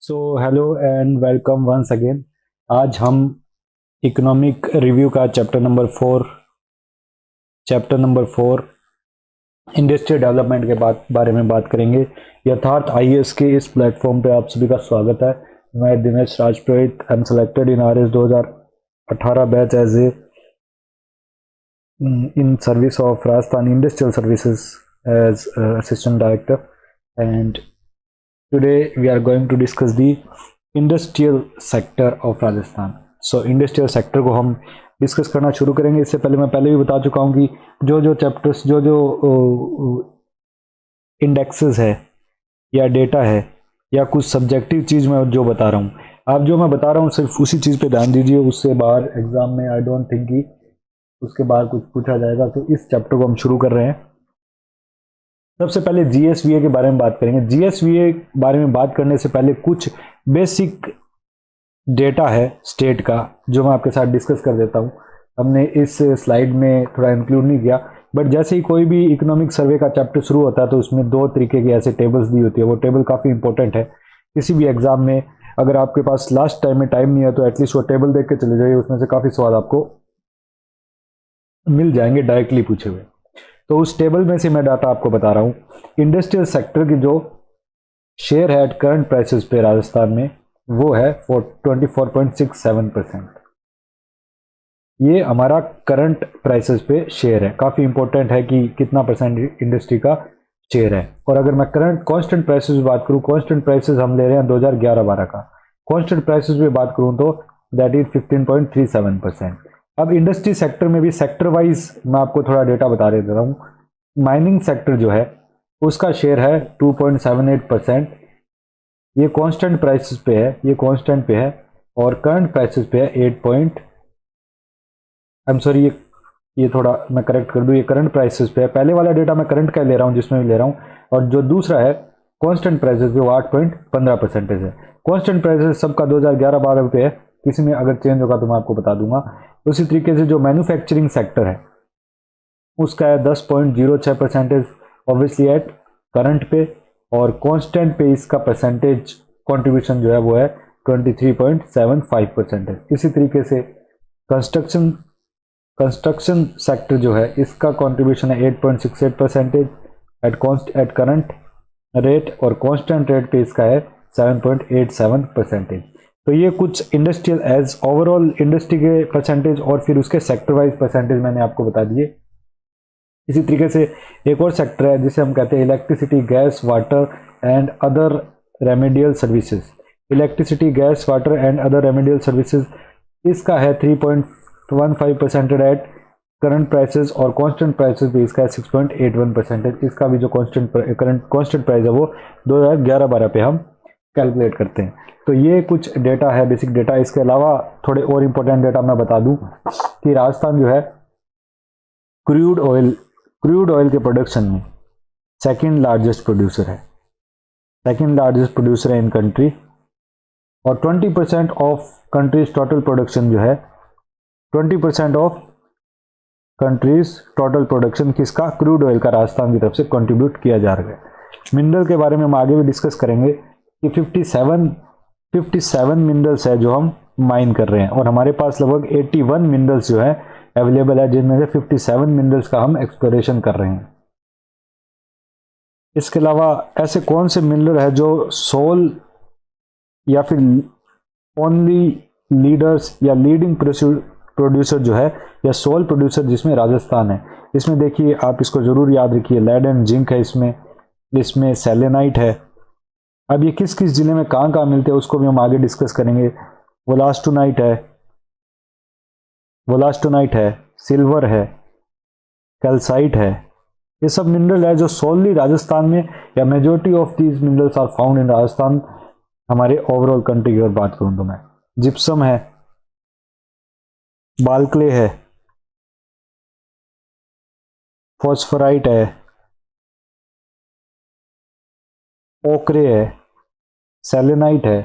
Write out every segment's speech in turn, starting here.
So hello and welcome once again. आज हम economic review का चैप्टर नंबर 4 इंडस्ट्रियल डेवलपमेंट के बारे में बात करेंगे। यथार्थ आईएएस के इस प्लेटफॉर्म पे आप सभी का स्वागत है। मैं Dinesh Rajpurohit, I am selected in RS 2018 batch as a in service of Rajasthan Industrial Services as assistant director, and today we are going to discuss the industrial sector of Rajasthan. So industrial sector को हम discuss करना शुरू करेंगे। इससे पहले मैं पहले भी बता चुका हूँ कि जो जो चैप्टर्स जो जो इंडेक्सेस है या डेटा है या कुछ सब्जेक्टिव चीज़ मैं जो बता रहा हूँ, आप जो मैं बता रहा हूँ सिर्फ उसी चीज़ पे ध्यान दीजिए। उससे बाहर एग्जाम में आई डोंट थिंक कि उसके बाद कुछ पूछा जाएगा। तो इस चैप्टर को हम शुरू कर रहे हैं। सबसे पहले जीएसवीए के बारे में बात करेंगे। जीएसवीए के बारे में बात करने से पहले कुछ बेसिक डेटा है स्टेट का जो मैं आपके साथ डिस्कस कर देता हूँ। हमने इस स्लाइड में थोड़ा इंक्लूड नहीं किया, बट जैसे ही कोई भी इकोनॉमिक सर्वे का चैप्टर शुरू होता है तो उसमें दो तरीके की ऐसे टेबल्स दी होती है। वो टेबल काफ़ी इंपॉर्टेंट है किसी भी एग्जाम में। अगर आपके पास लास्ट टाइम में टाइम नहीं है तो एटलीस्ट वो टेबल देख के चले जाइए, उसमें से काफ़ी सवाल आपको मिल जाएंगे डायरेक्टली पूछे हुए। तो उस टेबल में से मैं डाटा आपको बता रहा हूँ। इंडस्ट्रियल सेक्टर की जो शेयर है एट करंट प्राइसेस पे राजस्थान में वो है 24.67%। ये हमारा करंट प्राइसेस पे शेयर है। काफ़ी इंपॉर्टेंट है कि कितना परसेंट इंडस्ट्री का शेयर है। और अगर मैं करंट कांस्टेंट प्राइसेस की बात करूँ, कांस्टेंट प्राइसेस हम ले रहे हैं 2011-12 का। कांस्टेंट प्राइसेस पे बात करूँ तो दैट इज 15.37%। अब इंडस्ट्री सेक्टर में भी सेक्टर वाइज मैं आपको थोड़ा डेटा बता देता हूँ। माइनिंग सेक्टर जो है उसका शेयर है 2.78%। ये कांस्टेंट प्राइसेस पे है, ये कांस्टेंट पे है। और करंट प्राइसेस पे है 8 आई एम सॉरी, ये थोड़ा मैं करेक्ट कर दूं, ये करंट प्राइसेस पे है। पहले वाला डेटा मैं करंट का ले रहा हूँ जिसमें भी ले रहा हूँ, और जो दूसरा है कांस्टेंट प्राइसेस पे वो 8.15% है। कांस्टेंट प्राइसेस सबका 2011-12 पे है, किसी में अगर चेंज होगा तो मैं आपको बता दूंगा। उसी तरीके से जो मैन्युफैक्चरिंग सेक्टर है उसका है 10.06% ऑब्वियसली एट करंट पे, और कांस्टेंट पे इसका परसेंटेज कंट्रीब्यूशन जो है वो है 23.75% है। इसी तरीके से कंस्ट्रक्शन कंस्ट्रक्शन सेक्टर जो है इसका कंट्रीब्यूशन है 8.68% एट करंट रेट, और कांस्टेंट रेट पे इसका है 7.87%। तो ये कुछ इंडस्ट्रियल एज ओवरऑल इंडस्ट्री के परसेंटेज और फिर उसके सेक्टर वाइज परसेंटेज मैंने आपको बता दिए। इसी तरीके से एक और सेक्टर है जिसे हम कहते हैं electricity, gas, water and other remedial services. Electricity, gas, water and other remedial services इसका है 3.15% एट करंट प्राइसेस, और कांस्टेंट प्राइसेस भी इसका है 6.81%। इसका भी जो कांस्टेंट प्राइस है वो 2011-12 पे हम कैलकुलेट करते हैं। तो ये कुछ डेटा है, बेसिक डेटा। इसके अलावा थोड़े और इंपॉर्टेंट डेटा मैं बता दूं कि राजस्थान जो है क्रूड ऑयल के प्रोडक्शन में सेकंड लार्जेस्ट प्रोड्यूसर है। सेकंड लार्जेस्ट प्रोड्यूसर है इन कंट्री, और 20% ऑफ कंट्रीज टोटल प्रोडक्शन जो है 20% ऑफ कंट्रीज टोटल प्रोडक्शन किसका, क्रूड ऑयल का, राजस्थान की तरफ से कंट्रीब्यूट किया जा रहा है। मिनरल के बारे में हम आगे भी डिस्कस करेंगे कि 57 मिनरल्स है जो हम माइन कर रहे हैं, और हमारे पास लगभग 81 मिनरल्स जो है अवेलेबल है, जिनमें से 57 मिनरल्स का हम एक्सप्लोरेशन कर रहे हैं। इसके अलावा ऐसे कौन से मिनरल है जो सोल या फिर ओनली लीडर्स या लीडिंग प्रोड्यूसर जो है या सोल प्रोड्यूसर जिसमें राजस्थान है। इसमें देखिए, आप इसको जरूर याद रखिए, लेड एंड जिंक है इसमें सेलेनाइट है। अब ये किस किस जिले में कहाँ मिलते हैं उसको भी हम आगे डिस्कस करेंगे। वोलास्टोनाइट है, सिल्वर है, कैल्साइट है। ये सब मिनरल है जो सोलली राजस्थान में, या majority of these minerals are found in Rajasthan. हमारे ओवरऑल कंट्री की अगर बात करूं तो मैं जिप्सम है, बालक्ले है, फॉस्फोराइट है, ओक्रे है, सेलेनाइट है,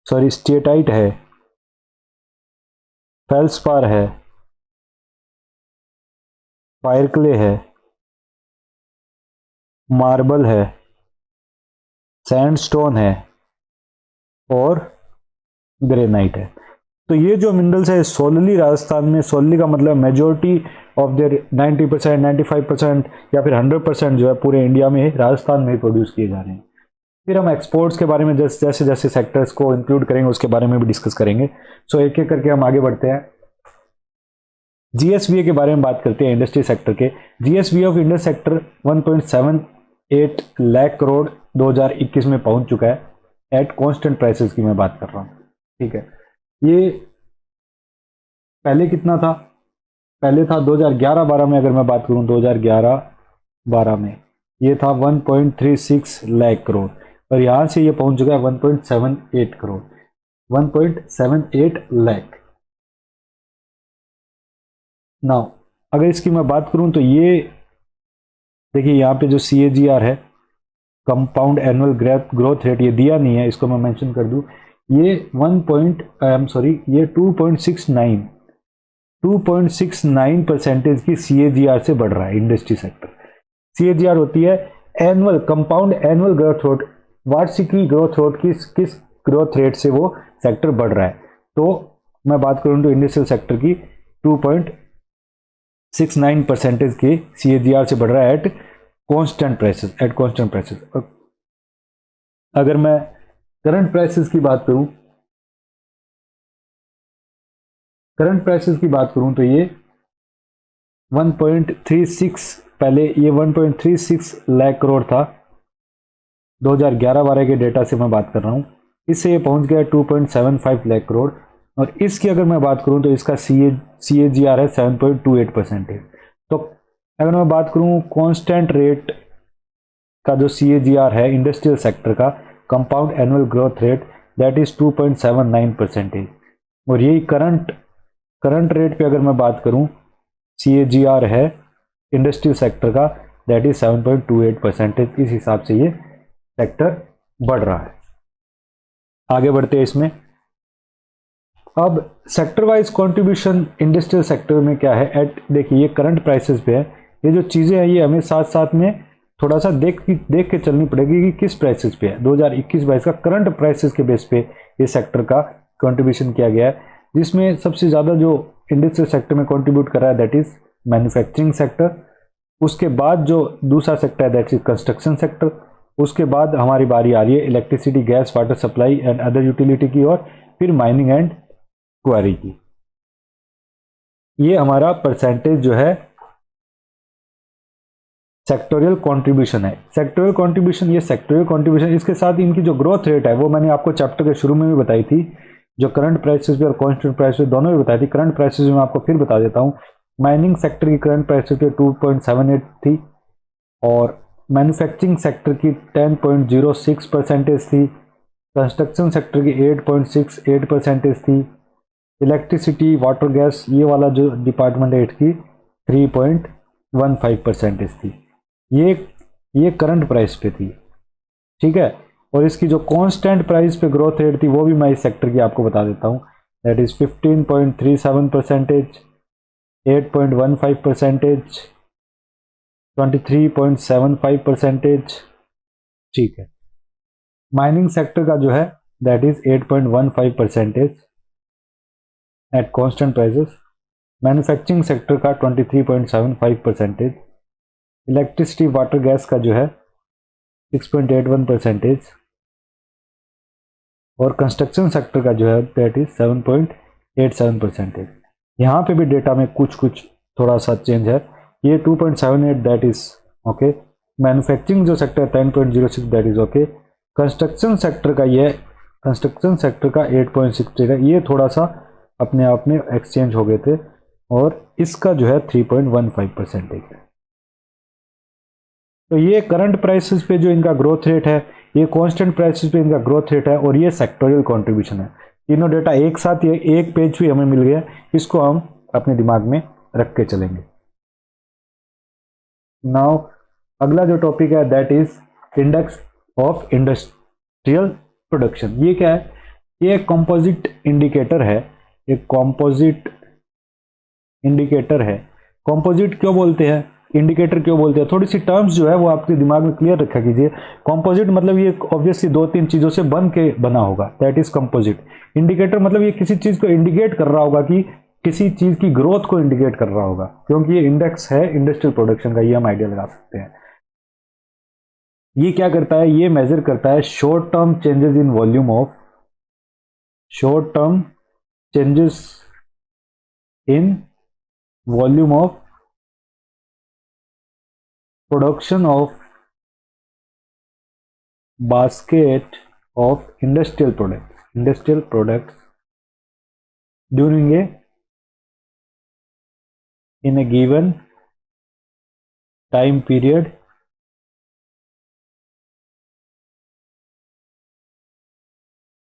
सॉरी स्टेटाइट है, फेल्सपार है, फायरक्ले है, मार्बल है, सैंडस्टोन है, और ग्रेनाइट है। तो ये जो मिनरल्स है सोलली राजस्थान में, सोलली का मतलब मेजोरिटी ऑफ देयर 90%, 95% या फिर 100% जो है पूरे इंडिया में राजस्थान में ही प्रोड्यूस किए जा रहे हैं। फिर हम एक्सपोर्ट्स के बारे में जैसे जैसे सेक्टर्स को इंक्लूड करेंगे उसके बारे में भी डिस्कस करेंगे। सो एक एक करके हम आगे बढ़ते हैं। जीएसवीए के बारे में बात करते हैं इंडस्ट्री सेक्टर के। GSVA of industry sector 1.78 lakh crore 2021 में पहुंच चुका है एट कांस्टेंट प्राइसेस की मैं बात कर रहा हूं, ठीक है। ये पहले कितना था, पहले था 2011-12 में, अगर मैं बात करूं 2011-12 में ये था 1.36 लाख करोड़ और यहां से ये पहुंच चुका है 1.78 करोड़, 1.78 लाख। नाउ अगर इसकी मैं बात करूं तो ये देखिए यहाँ पे जो CAGR है, कंपाउंड एनुअल ग्रोथ रेट, ये दिया नहीं है, इसको मैं मेंशन कर दूं, ये 2.69% की CAGR से बढ़ रहा है इंडस्ट्री सेक्टर। CAGR होती है annual, compound annual growth rate, वार्षिकी ग्रोथ रेट की किस ग्रोथ रेट से वो सेक्टर बढ़ रहा है। तो मैं बात करूं तो इंडस्ट्रियल सेक्टर की 2.69% के CAGR से बढ़ रहा है at constant prices, at constant prices. अगर मैं करंट प्राइसेस की बात करूं, करंट प्राइसेस की बात करूं तो ये 1.36, पहले ये 1.36 लाख करोड़ था 2011-12 के डेटा से मैं बात कर रहा हूं, इससे ये पहुंच गया 2.75 लाख करोड़। और इसकी अगर मैं बात करूं तो इसका CAGR है 7.28%। तो अगर मैं बात करूं कांस्टेंट रेट का जो CAGR है इंडस्ट्रियल सेक्टर का, compound annual growth rate, that is 2.79%। और यही करंट रेट पे अगर मैं बात करूं CAGR है इंडस्ट्रियल सेक्टर का, दैट इज 7.28%। इस हिसाब से ये सेक्टर बढ़ रहा है। आगे बढ़ते हैं इसमें। अब sector wise contribution industrial sector में क्या है, एट देखिए ये करंट प्राइसेस पे है, ये जो चीज़ें हैं ये हमें साथ साथ में थोड़ा सा देख के चलनी पड़ेगी कि किस प्राइसेस पे है। 2021-22 का करंट प्राइसेस के बेस पे ये सेक्टर का कंट्रीब्यूशन किया गया है, जिसमें सबसे ज़्यादा जो इंडस्ट्रियल सेक्टर में कंट्रीब्यूट कर रहा है दैट इज मैन्युफैक्चरिंग सेक्टर। उसके बाद जो दूसरा सेक्टर है दैट इज कंस्ट्रक्शन सेक्टर। उसके बाद हमारी बारी आ रही है electricity, gas, water supply and other utility की, और फिर माइनिंग एंड क्वारी की। ये हमारा परसेंटेज जो है सेक्टोरियल कंट्रीब्यूशन है। सेक्टोरियल कंट्रीब्यूशन, ये सेक्टोरियल कंट्रीब्यूशन, इसके साथ इनकी जो ग्रोथ रेट है वो मैंने आपको चैप्टर के शुरू में भी बताई थी, जो करंट प्राइसेस पे और कांस्टेंट प्राइसेस दोनों भी बताई थी। करंट प्राइसेस में आपको फिर बता देता हूँ। माइनिंग सेक्टर की करंट प्राइसेस पे 2.78 थी और मैन्युफैक्चरिंग सेक्टर की 10.06% थी, कंस्ट्रक्शन सेक्टर की 8.68% थी, इलेक्ट्रिसिटी, वाटर, गैस, ये वाला जो डिपार्टमेंट है इसकी 3.15% थी। ये करंट प्राइस पे थी, ठीक है। और इसकी जो कांस्टेंट प्राइस पे ग्रोथ रेट थी वो भी मैं इस सेक्टर की आपको बता देता हूँ, दैट इज 15.37%, 8.15%, 23.75%, ठीक है। माइनिंग सेक्टर का जो है that is 8.15% at constant prices, manufacturing sector का 23.75%, इलेक्ट्रिसिटी, वाटर, गैस का जो है 6.81% और कंस्ट्रक्शन सेक्टर का जो है दैट इज 7.87%। यहाँ पे भी डेटा में कुछ थोड़ा सा चेंज है। ये 2.78 दैट इज ओके, मैन्युफैक्चरिंग जो सेक्टर है 10.06 that is okay, construction sector का 8.63 है, ये थोड़ा सा अपने आप में एक्सचेंज हो गए थे और इसका जो है 3.15% है। तो ये करंट प्राइसेस पे जो इनका ग्रोथ रेट है, ये कांस्टेंट प्राइसेस पे इनका ग्रोथ रेट है और ये सेक्टोरियल कंट्रीब्यूशन है। तीनों डेटा एक साथ ये एक पेज भी हमें मिल गया, इसको हम अपने दिमाग में रख के चलेंगे। नाउ अगला जो टॉपिक है that is index of industrial production. ये क्या है, ये एक कंपोजिट इंडिकेटर है, एक कंपोजिट इंडिकेटर है। कंपोजिट क्यों बोलते हैं, इंडिकेटर क्यों बोलते हैं, थोड़ी सी टर्म्स जो है वो आपके दिमाग में क्लियर रखा कीजिए। कंपोजिट मतलब ये ऑब्वियसली 2-3 चीजों से बन के बना होगा, दैट इज कंपोजिट। इंडिकेटर मतलब ये किसी चीज को इंडिकेट कर रहा होगा, कि किसी चीज की ग्रोथ को इंडिकेट कर रहा होगा, क्योंकि ये इंडेक्स है इंडस्ट्रियल प्रोडक्शन का, ये हम आइडिया लगा सकते हैं। ये क्या करता है, ये मेजर करता है short term changes in volume of, short term changes in volume of production of basket of industrial products during a in a given time period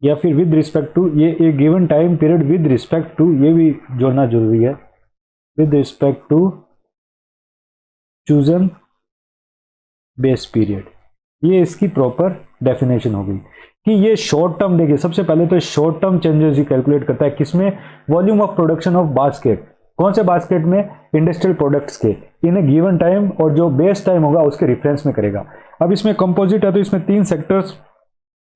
या फिर विद रिस्पेक्ट टू, ये एक given time period with respect to, ये भी जोड़ना जरूरी है, with respect to chosen base period. ये इसकी प्रॉपर डेफिनेशन हो गई कि ये शॉर्ट टर्म, देखिए सबसे पहले तो शॉर्ट टर्म चेंजेस ही कैलकुलेट करता है, किसमें, volume of production of basket, कौन से बास्केट में, इंडस्ट्रियल प्रोडक्ट्स के, इन ए गिवन टाइम, और जो बेस टाइम होगा उसके रेफरेंस में करेगा। अब इसमें कंपोजिट है तो इसमें 3 सेक्टर्स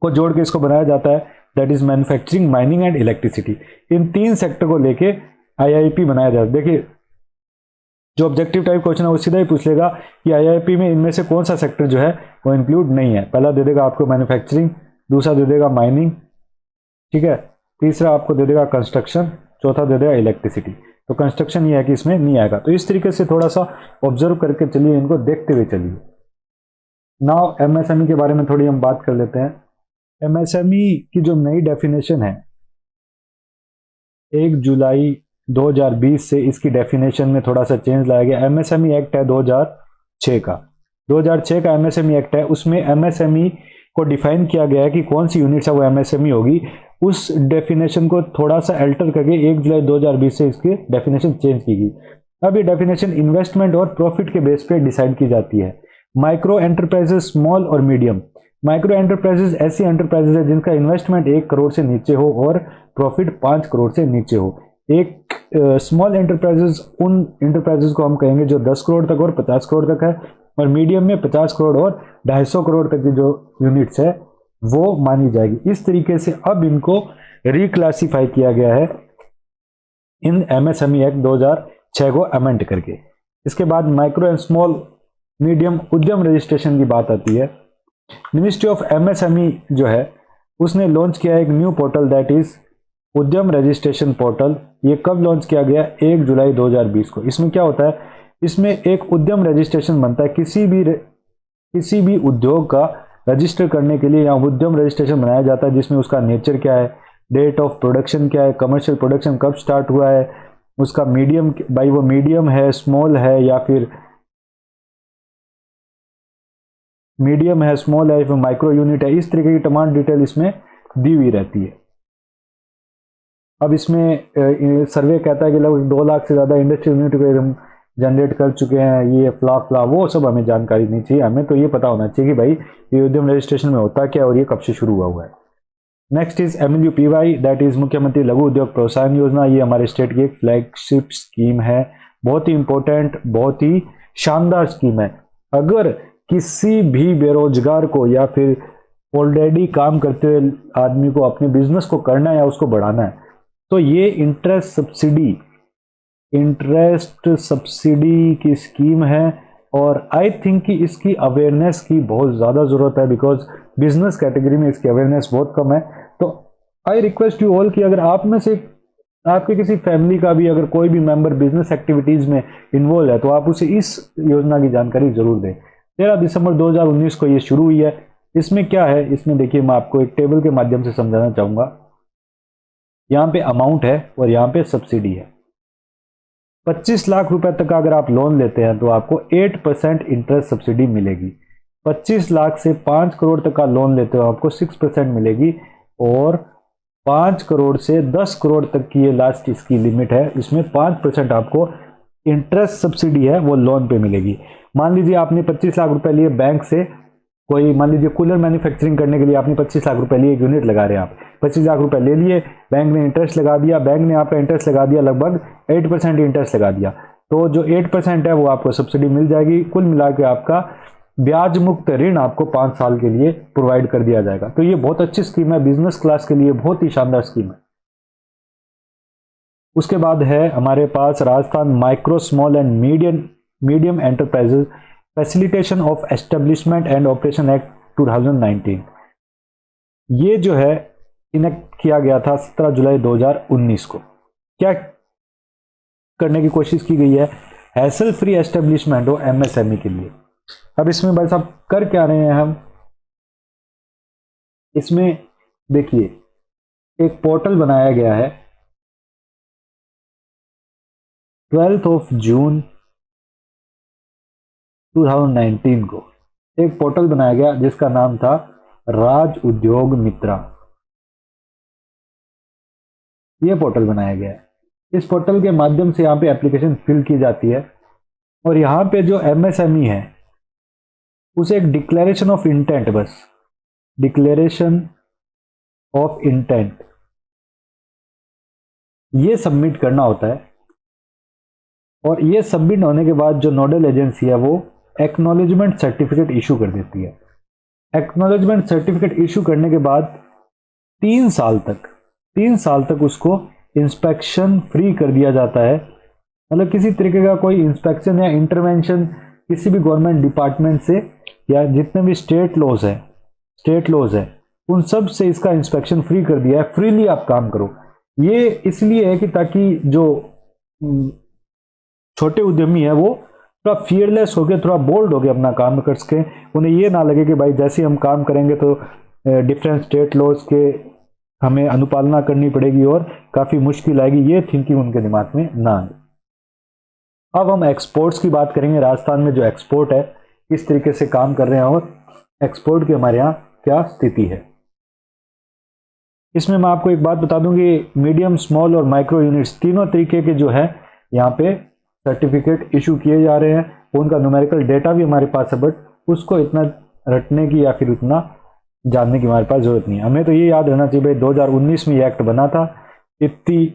को जोड़ के इसको बनाया जाता है, that is manufacturing, mining and electricity. In 3 sector को लेके आईआईपी बनाया जाता है। देखिए जो ऑब्जेक्टिव टाइप क्वेश्चन है वो सीधा ही पूछ लेगा कि आईआईपी में इनमें से कौन सा सेक्टर जो है वो इंक्लूड नहीं है। पहला दे देगा आपको मैन्युफैक्चरिंग, दूसरा दे देगा माइनिंग, ठीक है, तीसरा आपको दे देगा कंस्ट्रक्शन, चौथा दे देगा इलेक्ट्रिसिटी। तो कंस्ट्रक्शन ये है कि इसमें नहीं आएगा। तो इस तरीके से थोड़ा सा ऑब्जर्व करके चलिए, इनको देखते हुए चलिए। नाउ एमएसएमई के बारे में थोड़ी हम बात कर लेते हैं। एमएसएमई की जो नई डेफिनेशन है 1 जुलाई 2020 से इसकी डेफिनेशन में थोड़ा सा चेंज लाया गया। एमएसएमई एक्ट है 2006 का, 2006 का एमएसएमई एक्ट है, उसमें एमएसएमई को डिफाइन किया गया है कि कौन सी यूनिट्स है वो एमएसएमई होगी। उस डेफिनेशन को थोड़ा सा अल्टर करके 1 जुलाई 2020 से इसकी डेफिनेशन चेंज की गई। अब ये डेफिनेशन इन्वेस्टमेंट और प्रॉफिट के बेस पे डिसाइड की जाती है। माइक्रो एंटरप्राइजेस, स्मॉल और मीडियम। माइक्रो एंटरप्राइजेस ऐसी एंटरप्राइजेस है जिनका इन्वेस्टमेंट 1 करोड़ से नीचे हो और प्रॉफिट 5 करोड़ से नीचे हो। एक स्मॉल एंटरप्राइजेस उन एंटरप्राइजेस को हम कहेंगे जो 10 करोड़ तक और 50 करोड़ तक है, और मीडियम में 50 करोड़ और 250 करोड़ तक की जो यूनिट्स है वो मानी जाएगी। इस तरीके से अब इनको रिक्लासिफाई किया गया है इन एमएसएमई एक्ट 2006 को अमेंड करके। इसके बाद माइक्रो एंड स्मॉल मीडियम उद्यम रजिस्ट्रेशन की बात आती है। मिनिस्ट्री ऑफ एमएसएमई जो है उसने लॉन्च किया एक न्यू पोर्टल, दैट इज उद्यम रजिस्ट्रेशन पोर्टल। ये कब लॉन्च किया गया, 1 जुलाई 2020 को। इसमें क्या होता है, इसमें एक उद्यम रजिस्ट्रेशन बनता है, किसी भी उद्योग का रजिस्टर करने के लिए यहाँ उद्यम रजिस्ट्रेशन बनाया जाता है, जिसमें उसका नेचर क्या है, डेट ऑफ प्रोडक्शन क्या है, कमर्शियल प्रोडक्शन कब स्टार्ट हुआ है, उसका मीडियम, भाई वो मीडियम है, स्मॉल है या फिर मीडियम है, स्मॉल है, फिर माइक्रो यूनिट है, इस तरीके की तमाम डिटेल इसमें दी हुई रहती है। अब इसमें सर्वे कहता है कि लगभग 2 लाख से ज़्यादा इंडस्ट्रियल यूनिट को हम जनरेट कर चुके हैं, ये फ्ला वो सब हमें जानकारी नहीं चाहिए, हमें तो ये पता होना चाहिए कि भाई ये उद्यम रजिस्ट्रेशन में होता क्या है और ये कब से शुरू हुआ है। Next is MLUPY, that is मुख्यमंत्री लघु उद्योग प्रोत्साहन योजना। ये हमारे स्टेट की एक फ्लैगशिप स्कीम है, बहुत ही इंपॉर्टेंट, बहुत ही शानदार स्कीम है। अगर किसी भी बेरोजगार को या फिर ऑलरेडी काम करते हुए आदमी को अपने बिजनेस को करना है या उसको बढ़ाना है, तो ये इंटरेस्ट सब्सिडी की स्कीम है। और आई थिंक कि इसकी अवेयरनेस की बहुत ज़्यादा ज़रूरत है, बिकॉज बिजनेस कैटेगरी में इसकी अवेयरनेस बहुत कम है। तो आई रिक्वेस्ट यू ऑल कि अगर आप में से आपके किसी फैमिली का भी अगर कोई भी मेंबर बिजनेस एक्टिविटीज़ में इन्वॉल्व है तो आप उसे इस योजना की जानकारी ज़रूर दें। 13 दिसंबर 2019 को ये शुरू हुई है। इसमें क्या है, इसमें देखिए मैं आपको एक टेबल के माध्यम से समझाना चाहूँगा। यहाँ पे अमाउंट है और यहाँ पे सब्सिडी है। 25 लाख रुपए तक का अगर आप लोन लेते हैं तो आपको 8% इंटरेस्ट सब्सिडी मिलेगी। 25 लाख से 5 करोड़ तक का लोन लेते हो आपको 6% मिलेगी, और 5 करोड़ से 10 करोड़ तक की ये लास्ट इसकी लिमिट है, इसमें 5% आपको इंटरेस्ट सब्सिडी है वो लोन पे मिलेगी। मान लीजिए आपने 25 लाख रुपए लिए बैंक से, कोई मान लीजिए कूलर मैन्युफैक्चरिंग करने के लिए आपने 25 लाख रुपए लिए, एक यूनिट लगा रहे हैं आप, 25 लाख रुपए ले लिए, बैंक ने इंटरेस्ट लगा दिया, बैंक ने आप पे इंटरेस्ट लगा दिया, लगभग 8% इंटरेस्ट लगा दिया। तो जो 8% है वो आपको सब्सिडी मिल जाएगी। कुल मिला के आपका ब्याज मुक्त ऋण आपको 5 साल के लिए प्रोवाइड कर दिया जाएगा। तो ये बहुत अच्छी स्कीम है, बिजनेस क्लास के लिए बहुत ही शानदार स्कीम है। उसके बाद है हमारे पास Rajasthan micro small and medium enterprises facilitation of establishment and operation act 2019। ये जो है इनेक्ट किया गया था 17 जुलाई 2019 को। क्या करने की कोशिश की गई है? हैसल फ्री एस्टेब्लिशमेंट हो एमएसएमई के लिए। अब इसमें भाई साहब कर क्या रहे हैं हम? इसमें देखिए एक पोर्टल बनाया गया है 12 जून 2019 को। एक पोर्टल बनाया गया जिसका नाम था राज उद्योग मित्रा। ये पोर्टल बनाया गया है। इस पोर्टल के माध्यम से यहाँ पे एप्लीकेशन फिल की जाती है और यहाँ पे जो एमएसएमई है उसे एक डिक्लेरेशन ऑफ इंटेंट, बस डिक्लेरेशन ऑफ इंटेंट ये सबमिट करना होता है। और ये सबमिट होने के बाद जो नोडल एजेंसी है वो एक्नॉलेजमेंट सर्टिफिकेट इशू कर देती है। एक्नॉलेजमेंट सर्टिफिकेट इशू करने के बाद 3 साल तक उसको इंस्पेक्शन फ्री कर दिया जाता है। मतलब किसी तरीके का कोई इंस्पेक्शन या इंटरवेंशन किसी भी गवर्नमेंट डिपार्टमेंट से या जितने भी स्टेट लॉज है उन सब से इसका इंस्पेक्शन फ्री कर दिया है। फ्रीली आप काम करो। ये इसलिए है कि ताकि जो छोटे उद्यमी है वो थोड़ा फियरलेस होकर थोड़ा बोल्ड होकर अपना काम कर सके। उन्हें ये ना लगे कि भाई जैसे हम काम करेंगे तो डिफरेंट स्टेट लॉज के हमें अनुपालना करनी पड़ेगी और काफ़ी मुश्किल आएगी, ये थिंकिंग उनके दिमाग में ना आए। अब हम एक्सपोर्ट्स की बात करेंगे। राजस्थान में जो एक्सपोर्ट है किस तरीके से काम कर रहे हैं और एक्सपोर्ट की हमारे यहाँ क्या स्थिति है। इसमें मैं आपको एक बात बता दूं कि मीडियम, स्मॉल और माइक्रो यूनिट्स तीनों तरीके के जो है यहाँ पे सर्टिफिकेट इशू किए जा रहे हैं। उनका न्यूमेरिकल डेटा भी हमारे पास है, बट उसको इतना रटने की या फिर उतना जानने की हमारे पास जरूरत नहीं है। हमें तो ये याद रहना चाहिए भाई 2019 में ये एक्ट बना था, 31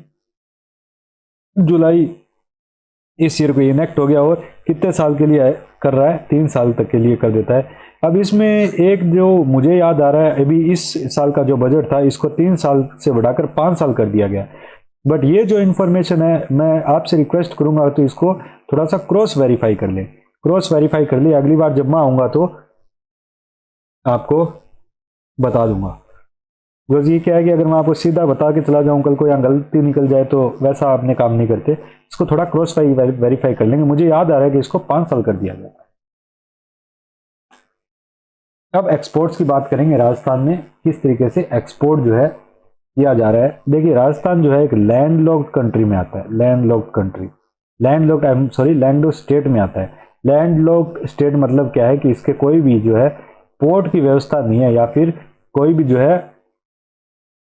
जुलाई इस ईयर को इनेक्ट हो गया और कितने साल के लिए कर रहा है? 3 साल तक के लिए कर देता है। अब इसमें एक जो मुझे याद आ रहा है, अभी इस साल का जो बजट था इसको 3 साल से बढ़ाकर 5 साल कर दिया गया। बट ये जो इन्फॉर्मेशन है मैं आपसे रिक्वेस्ट करूंगा तो इसको थोड़ा सा क्रॉस वेरीफाई कर ले। अगली बार जब मैं आऊँगा तो आपको बता दूंगा। बिकॉज ये क्या है कि अगर मैं आपको सीधा बता के चला जाऊं कल को यहाँ गलती निकल जाए तो वैसा आपने काम नहीं करते। इसको थोड़ा क्रॉस वेरीफाई कर लेंगे। मुझे याद आ रहा है कि इसको 5 साल कर दिया गया। अब एक्सपोर्ट्स की बात करेंगे। राजस्थान में किस तरीके से एक्सपोर्ट जो है किया जा रहा है। देखिए राजस्थान जो है एक लैंडलॉक्ड कंट्री में आता है। लैंडलॉक्ड स्टेट में आता है। लैंडलॉक्ड स्टेट मतलब क्या है कि इसके कोई भी जो है पोर्ट की व्यवस्था नहीं है या फिर कोई भी जो है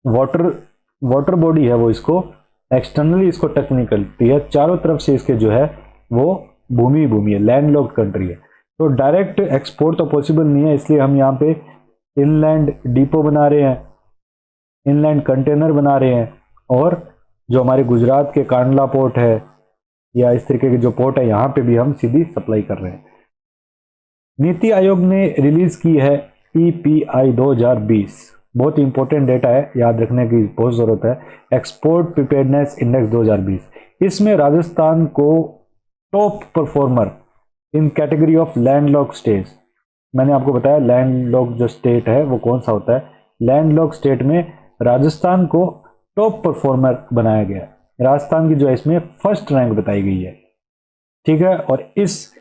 वाटर बॉडी है वो इसको एक्सटर्नली इसको टच नहीं करती है। चारों तरफ से इसके जो है वो भूमि है, लैंडलॉक्ड कंट्री है। तो डायरेक्ट एक्सपोर्ट तो पॉसिबल नहीं है, इसलिए हम यहाँ पे इनलैंड डिपो बना रहे हैं, इनलैंड कंटेनर बना रहे हैं। और जो हमारे गुजरात के कांडला पोर्ट है या इस तरीके के जो पोर्ट है यहाँ पे भी हम सीधी सप्लाई कर रहे हैं। नीति आयोग ने रिलीज की है EPI 2020। बहुत इंपॉर्टेंट डेटा है, याद रखने की बहुत जरूरत है। Export preparedness index 2020। इसमें राजस्थान को top performer in category of landlocked states. मैंने आपको बताया लैंडलॉक जो स्टेट है वो कौन सा होता है। लैंडलॉक स्टेट में राजस्थान को टॉप परफॉर्मर बनाया गया। राजस्थान की जो है इसमें फर्स्ट रैंक बताई गई है, ठीक है। और इस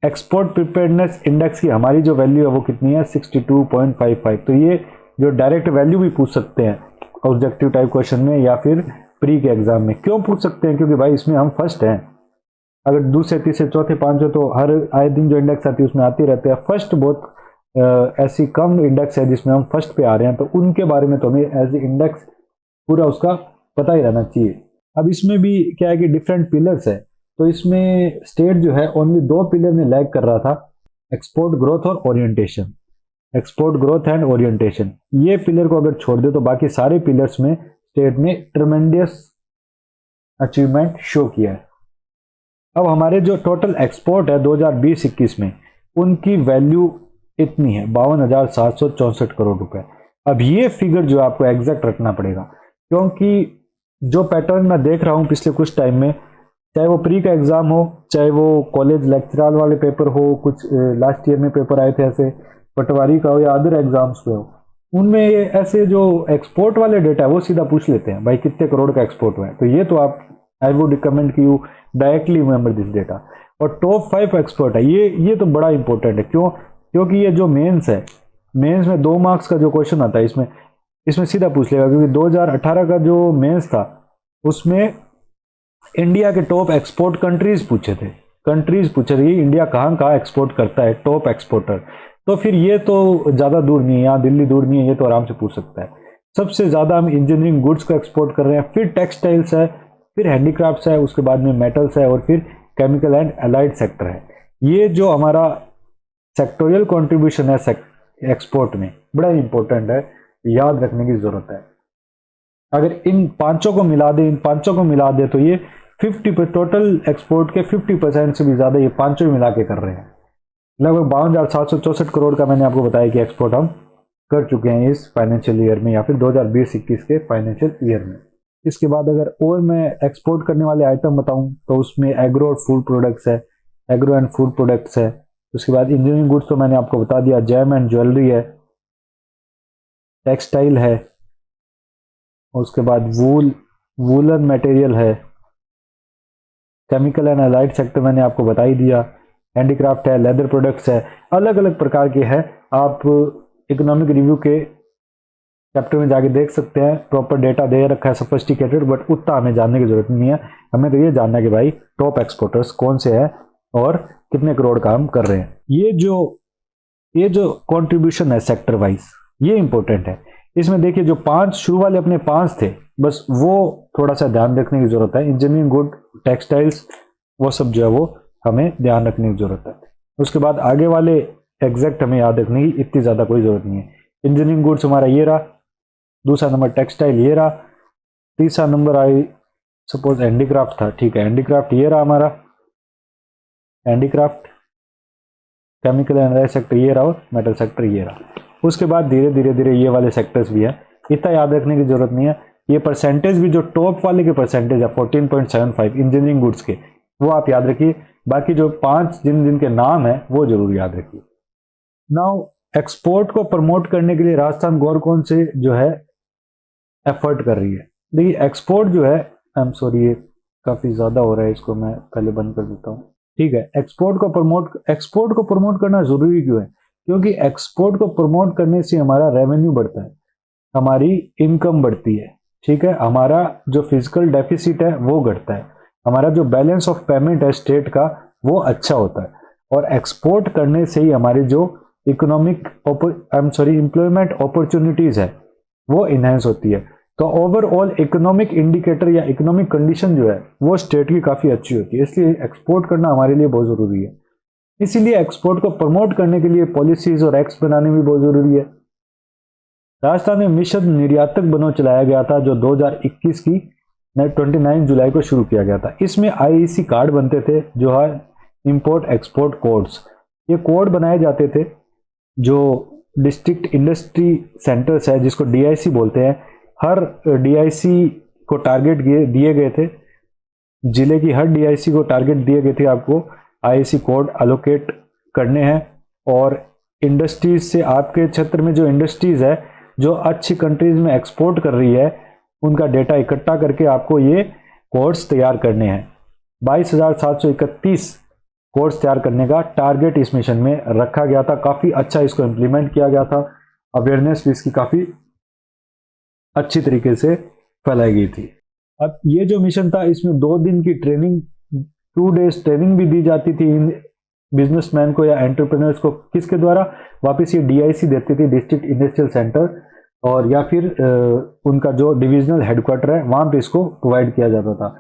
एक्सपोर्ट प्रिपेयर्डनेस इंडेक्स की हमारी जो वैल्यू है वो कितनी है? 62.55। तो ये जो डायरेक्ट वैल्यू भी पूछ सकते हैं ऑब्जेक्टिव टाइप क्वेश्चन में या फिर प्री के एग्जाम में। क्यों पूछ सकते हैं? क्योंकि भाई इसमें हम फर्स्ट हैं। अगर दूसरे, तीसरे, चौथे, पांचवें तो हर आए दिन जो इंडेक्स आती है उसमें आती रहते हैं। फर्स्ट बहुत ऐसी कम इंडेक्स है जिसमें हम फर्स्ट पे आ रहे हैं, तो उनके बारे में तो हमें एज इंडेक्स पूरा उसका पता ही रहना चाहिए। अब इसमें भी क्या है कि डिफरेंट पिलर्स है, तो इसमें स्टेट जो है ओनली 2 पिलर में लैग कर रहा था, एक्सपोर्ट ग्रोथ और orientation. Export growth and orientation, ये पिलर को अगर छोड़ दे तो बाकी सारे पिलर्स में स्टेट ने ट्रेमेंडियस अचीवमेंट शो किया है। अब हमारे जो टोटल एक्सपोर्ट है 2020-21 में, उनकी वैल्यू इतनी है 52,764 करोड़ रुपए। अब ये फिगर जो आपको एग्जैक्ट रखना पड़ेगा, क्योंकि जो पैटर्न मैं देख रहा हूँ पिछले कुछ टाइम में, चाहे वो प्री का एग्जाम हो, चाहे वो कॉलेज लेक्चरल वाले पेपर हो, कुछ लास्ट ईयर में पेपर आए थे ऐसे पटवारी का हो या अदर एग्जाम्स पे हो, उनमें ये ऐसे जो एक्सपोर्ट वाले डेटा है वो सीधा पूछ लेते हैं भाई कितने करोड़ का एक्सपोर्ट हुआ है। तो ये तो आप, आई वुड रिकमेंड कि you directly remember this data. और टॉप 5 एक्सपोर्ट है, ये तो बड़ा इंपॉर्टेंट है। क्यों? क्योंकि ये जो मेंस है, मेंस में 2 मार्क्स का जो क्वेश्चन आता है इसमें सीधा पूछ लेगा, क्योंकि 2018 का जो मेंस था उसमें इंडिया के टॉप एक्सपोर्ट कंट्रीज पूछे थे, इंडिया कहाँ कहाँ एक्सपोर्ट करता है, टॉप एक्सपोर्टर। तो फिर ये तो ज़्यादा दूर नहीं है, यहाँ दिल्ली दूर नहीं है, ये तो आराम से पूछ सकता है। सबसे ज़्यादा हम इंजीनियरिंग गुड्स को एक्सपोर्ट कर रहे हैं, फिर टेक्सटाइल्स है, फिर हैंडीक्राफ्ट्स है, उसके बाद में मेटल्स है, और फिर केमिकल एंड अलाइड सेक्टर है। ये जो हमारा सेक्टोरियल कंट्रीब्यूशन है एक्सपोर्ट में, बड़ा इंपॉर्टेंट है, याद रखने की जरूरत है। अगर इन पांचों को मिला दे तो ये 50 टोटल एक्सपोर्ट के 50% से भी ज्यादा ये पांचों ही मिला के कर रहे हैं। लगभग 52,764 करोड़ का मैंने आपको बताया कि एक्सपोर्ट हम कर चुके हैं इस फाइनेंशियल ईयर में, या फिर 2020-21 के फाइनेंशियल ईयर में। इसके बाद अगर और मैं एक्सपोर्ट करने वाले आइटम बताऊं तो उसमें एग्रो और फूड प्रोडक्ट्स है, एग्रो एंड फूड प्रोडक्ट्स है। उसके बाद इंजीनियरिंग गुड्स तो मैंने आपको बता दिया, जेम एंड ज्वेलरी है, टेक्सटाइल है, उसके बाद वूलन मटेरियल है, केमिकल एंड अलाइड सेक्टर मैंने आपको बता ही दिया, हैंडीक्राफ्ट है, लेदर प्रोडक्ट्स है, अलग अलग प्रकार के हैं। आप इकोनॉमिक रिव्यू के चैप्टर में जाके देख सकते हैं, प्रॉपर डेटा दे रखा है सोफिस्टिकेटेड, बट उतना हमें जानने की जरूरत नहीं है। हमें तो ये जानना है कि भाई टॉप एक्सपोर्टर्स कौन से हैं और कितने करोड़ काम कर रहे हैं। ये जो कंट्रीब्यूशन है सेक्टर वाइज, ये इंपॉर्टेंट है। इसमें देखिए जो 5 शुरू वाले अपने 5 थे, बस वो थोड़ा सा ध्यान रखने की जरूरत है। इंजीनियरिंग गुड, टेक्सटाइल्स, वो सब जो है वो हमें ध्यान रखने की जरूरत है। उसके बाद आगे वाले एग्जैक्ट हमें याद रखने की इतनी ज्यादा कोई जरूरत नहीं है। इंजीनियरिंग गुड्स हमारा ये रहा, दूसरा नंबर टेक्सटाइल ये रहा, तीसरा नंबर आई सपोज हैंडीक्राफ्ट था, ठीक है, हैंडीक्राफ्ट ये रहा हमारा, handicraft, chemical and allied sector ये रहा, और मेटल सेक्टर ये रहा। उसके बाद धीरे धीरे ये वाले सेक्टर्स भी है, इतना याद रखने की जरूरत नहीं है। ये परसेंटेज भी जो टॉप वाले के परसेंटेज है 14.75 इंजीनियरिंग गुड्स के, वो आप याद रखिए। बाकी जो 5 जिनके नाम है वो जरूर याद रखिए। नाउ एक्सपोर्ट को प्रमोट करने के लिए राजस्थान गवर्नमेंट कौन से जो है एफर्ट कर रही है। देखिए एक्सपोर्ट जो है, आई एम सॉरी ये काफी ज्यादा हो रहा है, इसको मैं पहले बंद कर देता हूँ, ठीक है। एक्सपोर्ट को प्रमोट करना जरूरी क्यों है? क्योंकि एक्सपोर्ट को प्रमोट करने से हमारा रेवेन्यू बढ़ता है, हमारी इनकम बढ़ती है, ठीक है, हमारा जो फिजिकल डेफिसिट है वो घटता है, हमारा जो बैलेंस ऑफ पेमेंट है स्टेट का वो अच्छा होता है, और एक्सपोर्ट करने से ही हमारी जो एम्प्लॉयमेंट अपॉर्चुनिटीज है वो इनहेंस होती है। तो ओवरऑल इकोनॉमिक इंडिकेटर या इकोनॉमिक कंडीशन जो है वो स्टेट की काफी अच्छी होती है, इसलिए एक्सपोर्ट करना हमारे लिए बहुत जरूरी है। इसीलिए एक्सपोर्ट को प्रमोट करने के लिए पॉलिसीज और एक्ट्स बनाने भी बहुत जरूरी है। राजस्थान में मिशन निर्यातक बनो चलाया गया था, जो 2021 की 29 जुलाई को शुरू किया गया था। इसमें आईईसी कार्ड बनते थे, जो है इंपोर्ट एक्सपोर्ट कोड्स। ये कोड बनाए जाते थे, जो डिस्ट्रिक्ट इंडस्ट्री सेंटर्स है जिसको डीआईसी बोलते हैं, हर डीआईसी को टारगेट दिए गए थे, जिले की हर डीआईसी को टारगेट दिए गए थे, आपको आईसी कोड अलोकेट करने हैं। और इंडस्ट्रीज से, आपके क्षेत्र में जो इंडस्ट्रीज है जो अच्छी कंट्रीज में एक्सपोर्ट कर रही है, उनका डेटा इकट्ठा करके आपको ये कोड्स तैयार करने हैं। 22,731 कोड्स तैयार करने का टारगेट इस मिशन में रखा गया था। काफी अच्छा इसको इम्प्लीमेंट किया गया था, अवेयरनेस भी इसकी काफी अच्छी तरीके से फैलाई गई थी। अब ये जो मिशन था, इसमें 2 दिन की ट्रेनिंग, 2 डेज ट्रेनिंग भी दी जाती थी इन बिजनेसमैन को या एंटरप्रेन्योर्स को। किसके द्वारा? वापस ये डीआईसी देती थी, डिस्ट्रिक्ट इंडस्ट्रियल सेंटर, और या फिर उनका जो डिविजनल हेडक्वार्टर है वहां पे इसको प्रोवाइड किया जाता था।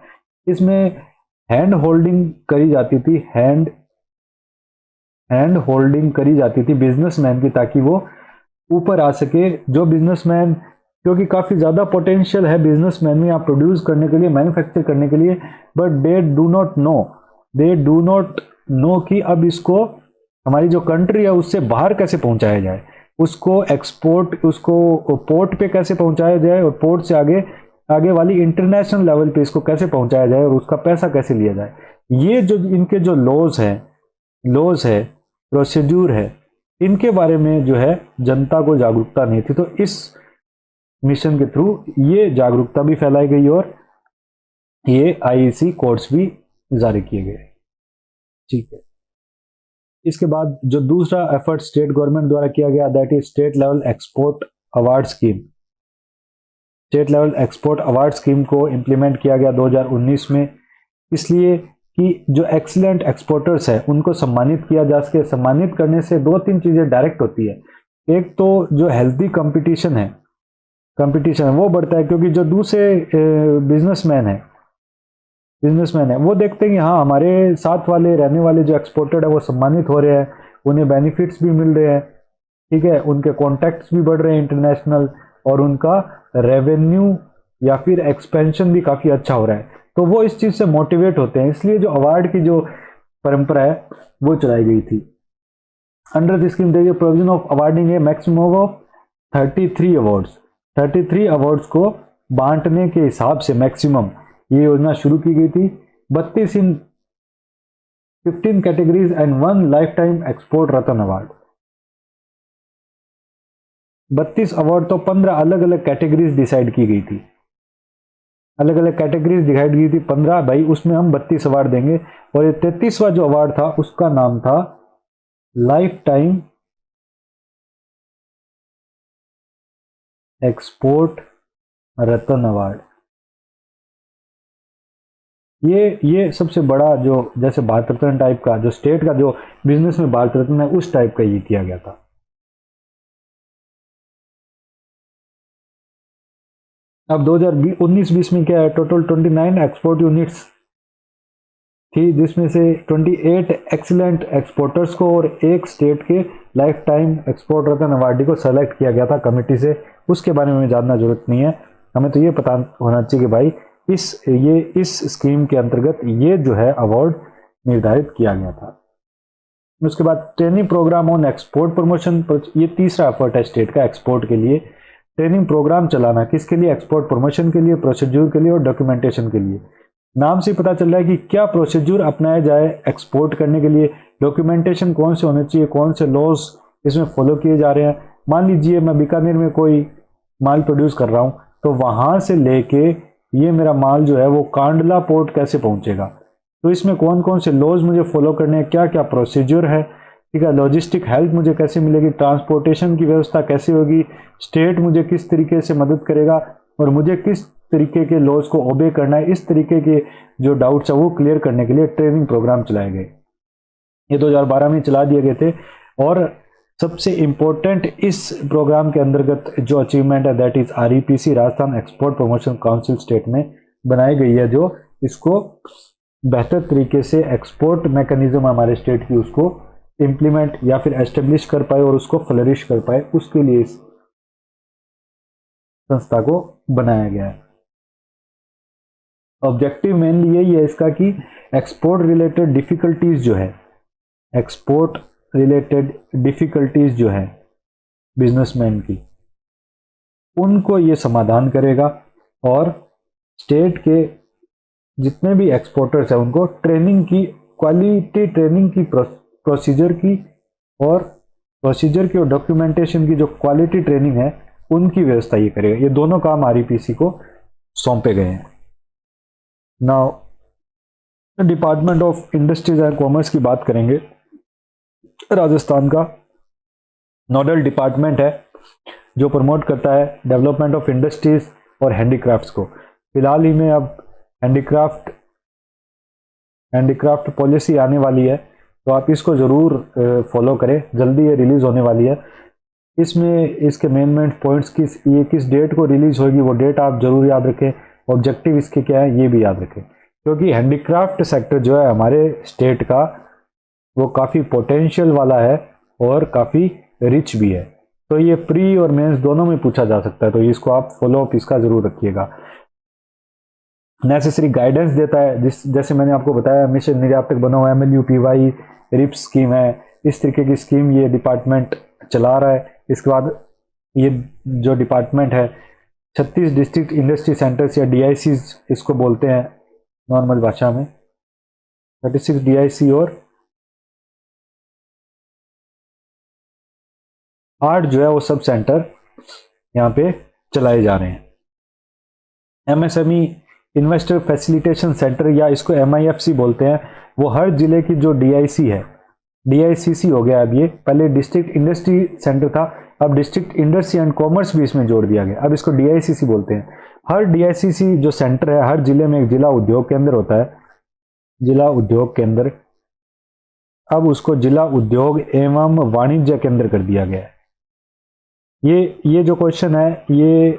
इसमें हैंड होल्डिंग करी जाती थी बिजनेसमैन की, ताकि वो ऊपर आ सके। जो बिजनेसमैन, क्योंकि काफी ज्यादा पोटेंशियल है बिजनेसमैन में आप प्रोड्यूस करने के लिए, मैन्युफैक्चर करने के लिए, but they do not know they do not know कि अब इसको हमारी जो कंट्री है उससे बाहर कैसे पहुंचाया जाए, उसको एक्सपोर्ट, उसको पोर्ट पे कैसे पहुंचाया जाए, और पोर्ट से आगे आगे वाली इंटरनेशनल लेवल पे इसको कैसे पहुंचाया जाए, और उसका पैसा कैसे लिया जाए। ये जो इनके जो लॉज है, प्रोसीड्यूर है, इनके बारे में जो है जनता को जागरूकता नहीं थी। तो इस मिशन के थ्रू ये जागरूकता भी फैलाई गई और ये आईईसी कोड्स भी जारी किए गए। ठीक है, इसके बाद जो दूसरा एफर्ट स्टेट गवर्नमेंट द्वारा किया गया, that is state level export award scheme. State level export award scheme को इंप्लीमेंट किया गया 2019 में, इसलिए कि जो एक्सीलेंट एक्सपोर्टर्स है उनको सम्मानित किया जा सके। सम्मानित करने से दो तीन चीजें डायरेक्ट होती है। एक तो जो हेल्दी कंपटीशन है वो बढ़ता है, क्योंकि जो दूसरे बिजनेसमैन है वो देखते हैं कि हाँ, हमारे साथ वाले रहने वाले जो एक्सपोर्टेड है वो सम्मानित हो रहे हैं, उन्हें बेनिफिट्स भी मिल रहे हैं, ठीक है, उनके कॉन्टैक्ट्स भी बढ़ रहे हैं इंटरनेशनल, और उनका रेवेन्यू या फिर एक्सपेंशन भी काफ़ी अच्छा हो रहा है। तो वो इस चीज़ से मोटिवेट होते हैं, इसलिए जो अवार्ड की जो परंपरा है वो चलाई गई थी। Under this scheme there is provision of awarding a maximum of 33 awards. 33 awards को बांटने के हिसाब से मैक्सिमम ये योजना शुरू की गई थी। 32 इन 15 categories and 1 life time export Ratna award. 32 award तो 15 अलग अलग कैटेगरीज डिसाइड की गई थी, अलग अलग कैटेगरीज डिसाइड की थी 15, भाई उसमें हम 32 अवार्ड देंगे। और ये 33वां जो अवार्ड था उसका नाम था लाइफ टाइम एक्सपोर्ट रत्न अवार्ड। ये सबसे बड़ा जो जैसे भारत रत्न टाइप का, जो स्टेट का जो बिजनेस में भारत रत्न है उस टाइप का ये किया गया था। अब 2019-20 में क्या है, टोटल 29 एक्सपोर्ट यूनिट्स थी, जिसमें से 28 एक्सीलेंट एक्सपोर्टर्स को और एक स्टेट के लाइफ टाइम एक्सपोर्ट रत्न अवार्डी को सेलेक्ट किया गया था कमेटी से। उसके बारे में जानना जरूरत नहीं है, हमें तो ये पता होना चाहिए कि भाई इस स्कीम के अंतर्गत ये जो है अवार्ड निर्धारित किया गया था। उसके बाद training program on export promotion, ये तीसरा एफर्ट है स्टेट का एक्सपोर्ट के लिए। ट्रेनिंग प्रोग्राम चलाना किसके लिए, एक्सपोर्ट प्रमोशन के लिए, प्रोसीड्यूर के लिए और डॉक्यूमेंटेशन के लिए। नाम से पता चल रहा है कि क्या प्रोसीड्यूर अपनाया जाए एक्सपोर्ट करने के लिए, डॉक्यूमेंटेशन कौन से होने चाहिए, कौन से लॉज इसमें फॉलो किए जा रहे हैं। मान लीजिए मैं बीकानेर में कोई माल प्रोड्यूस कर रहा हूँ, तो वहां से लेके ये मेरा माल जो है वो कांडला पोर्ट कैसे पहुंचेगा, तो इसमें कौन कौन से लॉज मुझे फॉलो करने हैं, क्या क्या प्रोसीजर है, ठीक है, लॉजिस्टिक हेल्प मुझे कैसे मिलेगी, ट्रांसपोर्टेशन की व्यवस्था कैसे होगी, स्टेट मुझे किस तरीके से मदद करेगा और मुझे किस तरीके के लॉज को ओबे करना है। इस तरीके के जो डाउट्स है वो क्लियर करने के लिए ट्रेनिंग प्रोग्राम चलाए गए। ये 2012 में चला दिए गए थे। और सबसे इंपॉर्टेंट इस प्रोग्राम के अंतर्गत जो अचीवमेंट है that is REPC, Rajasthan export promotion council state में बनाई गई है, जो इसको बेहतर तरीके से एक्सपोर्ट मैकेनिज्म हमारे स्टेट की उसको इंप्लीमेंट या फिर एस्टेब्लिश कर पाए और उसको फ्लरिश कर पाए, उसके लिए इस संस्था को बनाया गया है। ऑब्जेक्टिव मेनली यही है इसका कि एक्सपोर्ट रिलेटेड डिफिकल्टीज जो है बिजनेसमैन की, उनको ये समाधान करेगा और स्टेट के जितने भी एक्सपोर्टर्स हैं उनको ट्रेनिंग की, क्वालिटी ट्रेनिंग की, प्रोसीजर की और डॉक्यूमेंटेशन की जो क्वालिटी ट्रेनिंग है उनकी व्यवस्था ये करेगा। ये दोनों काम आरईपीसी को सौंपे गए हैं। Now department of industries and commerce की बात करेंगे। राजस्थान का नोडल डिपार्टमेंट है जो प्रमोट करता है डेवलपमेंट ऑफ इंडस्ट्रीज और हैंडीक्राफ्ट्स को। फिलहाल ही में अब हैंडीक्राफ्ट पॉलिसी आने वाली है, तो आप इसको ज़रूर फॉलो करें, जल्दी ये रिलीज़ होने वाली है। इसमें इसके मेन पॉइंट्स ये किस डेट को रिलीज़ होगी वो डेट आप ज़रूर याद रखें, ऑब्जेक्टिव इसके क्या है ये भी याद रखें, क्योंकि हैंडीक्राफ्ट सेक्टर जो है हमारे स्टेट का वो काफ़ी पोटेंशियल वाला है और काफ़ी रिच भी है। तो ये प्री और मेंस दोनों में पूछा जा सकता है, तो इसको आप फॉलो अप इसका ज़रूर रखिएगा। नेसेसरी गाइडेंस देता है, जैसे मैंने आपको बताया मिशन निर्यातक बनो, MLUPY रिप स्कीम है, इस तरीके की स्कीम ये डिपार्टमेंट चला रहा है। इसके बाद ये जो डिपार्टमेंट है 36 डिस्ट्रिक्ट इंडस्ट्री सेंटर्स या DIC इसको बोलते हैं नॉर्मल भाषा में, 36 DIC और 8 जो है वो सब सेंटर यहाँ पे चलाए जा रहे हैं। MSME इन्वेस्टर फैसिलिटेशन सेंटर या इसको MIFC बोलते हैं, वो हर जिले की जो DIC है, DICC हो गया अब ये, पहले डिस्ट्रिक्ट इंडस्ट्री सेंटर था, अब डिस्ट्रिक्ट इंडस्ट्री एंड कॉमर्स भी इसमें जोड़ दिया गया, अब इसको DICC बोलते हैं। हर DICC जो सेंटर है, हर जिले में एक जिला उद्योग केंद्र होता है, जिला उद्योग केंद्र, अब उसको जिला उद्योग एवं वाणिज्य केंद्र कर दिया गया है। ये जो क्वेश्चन है ये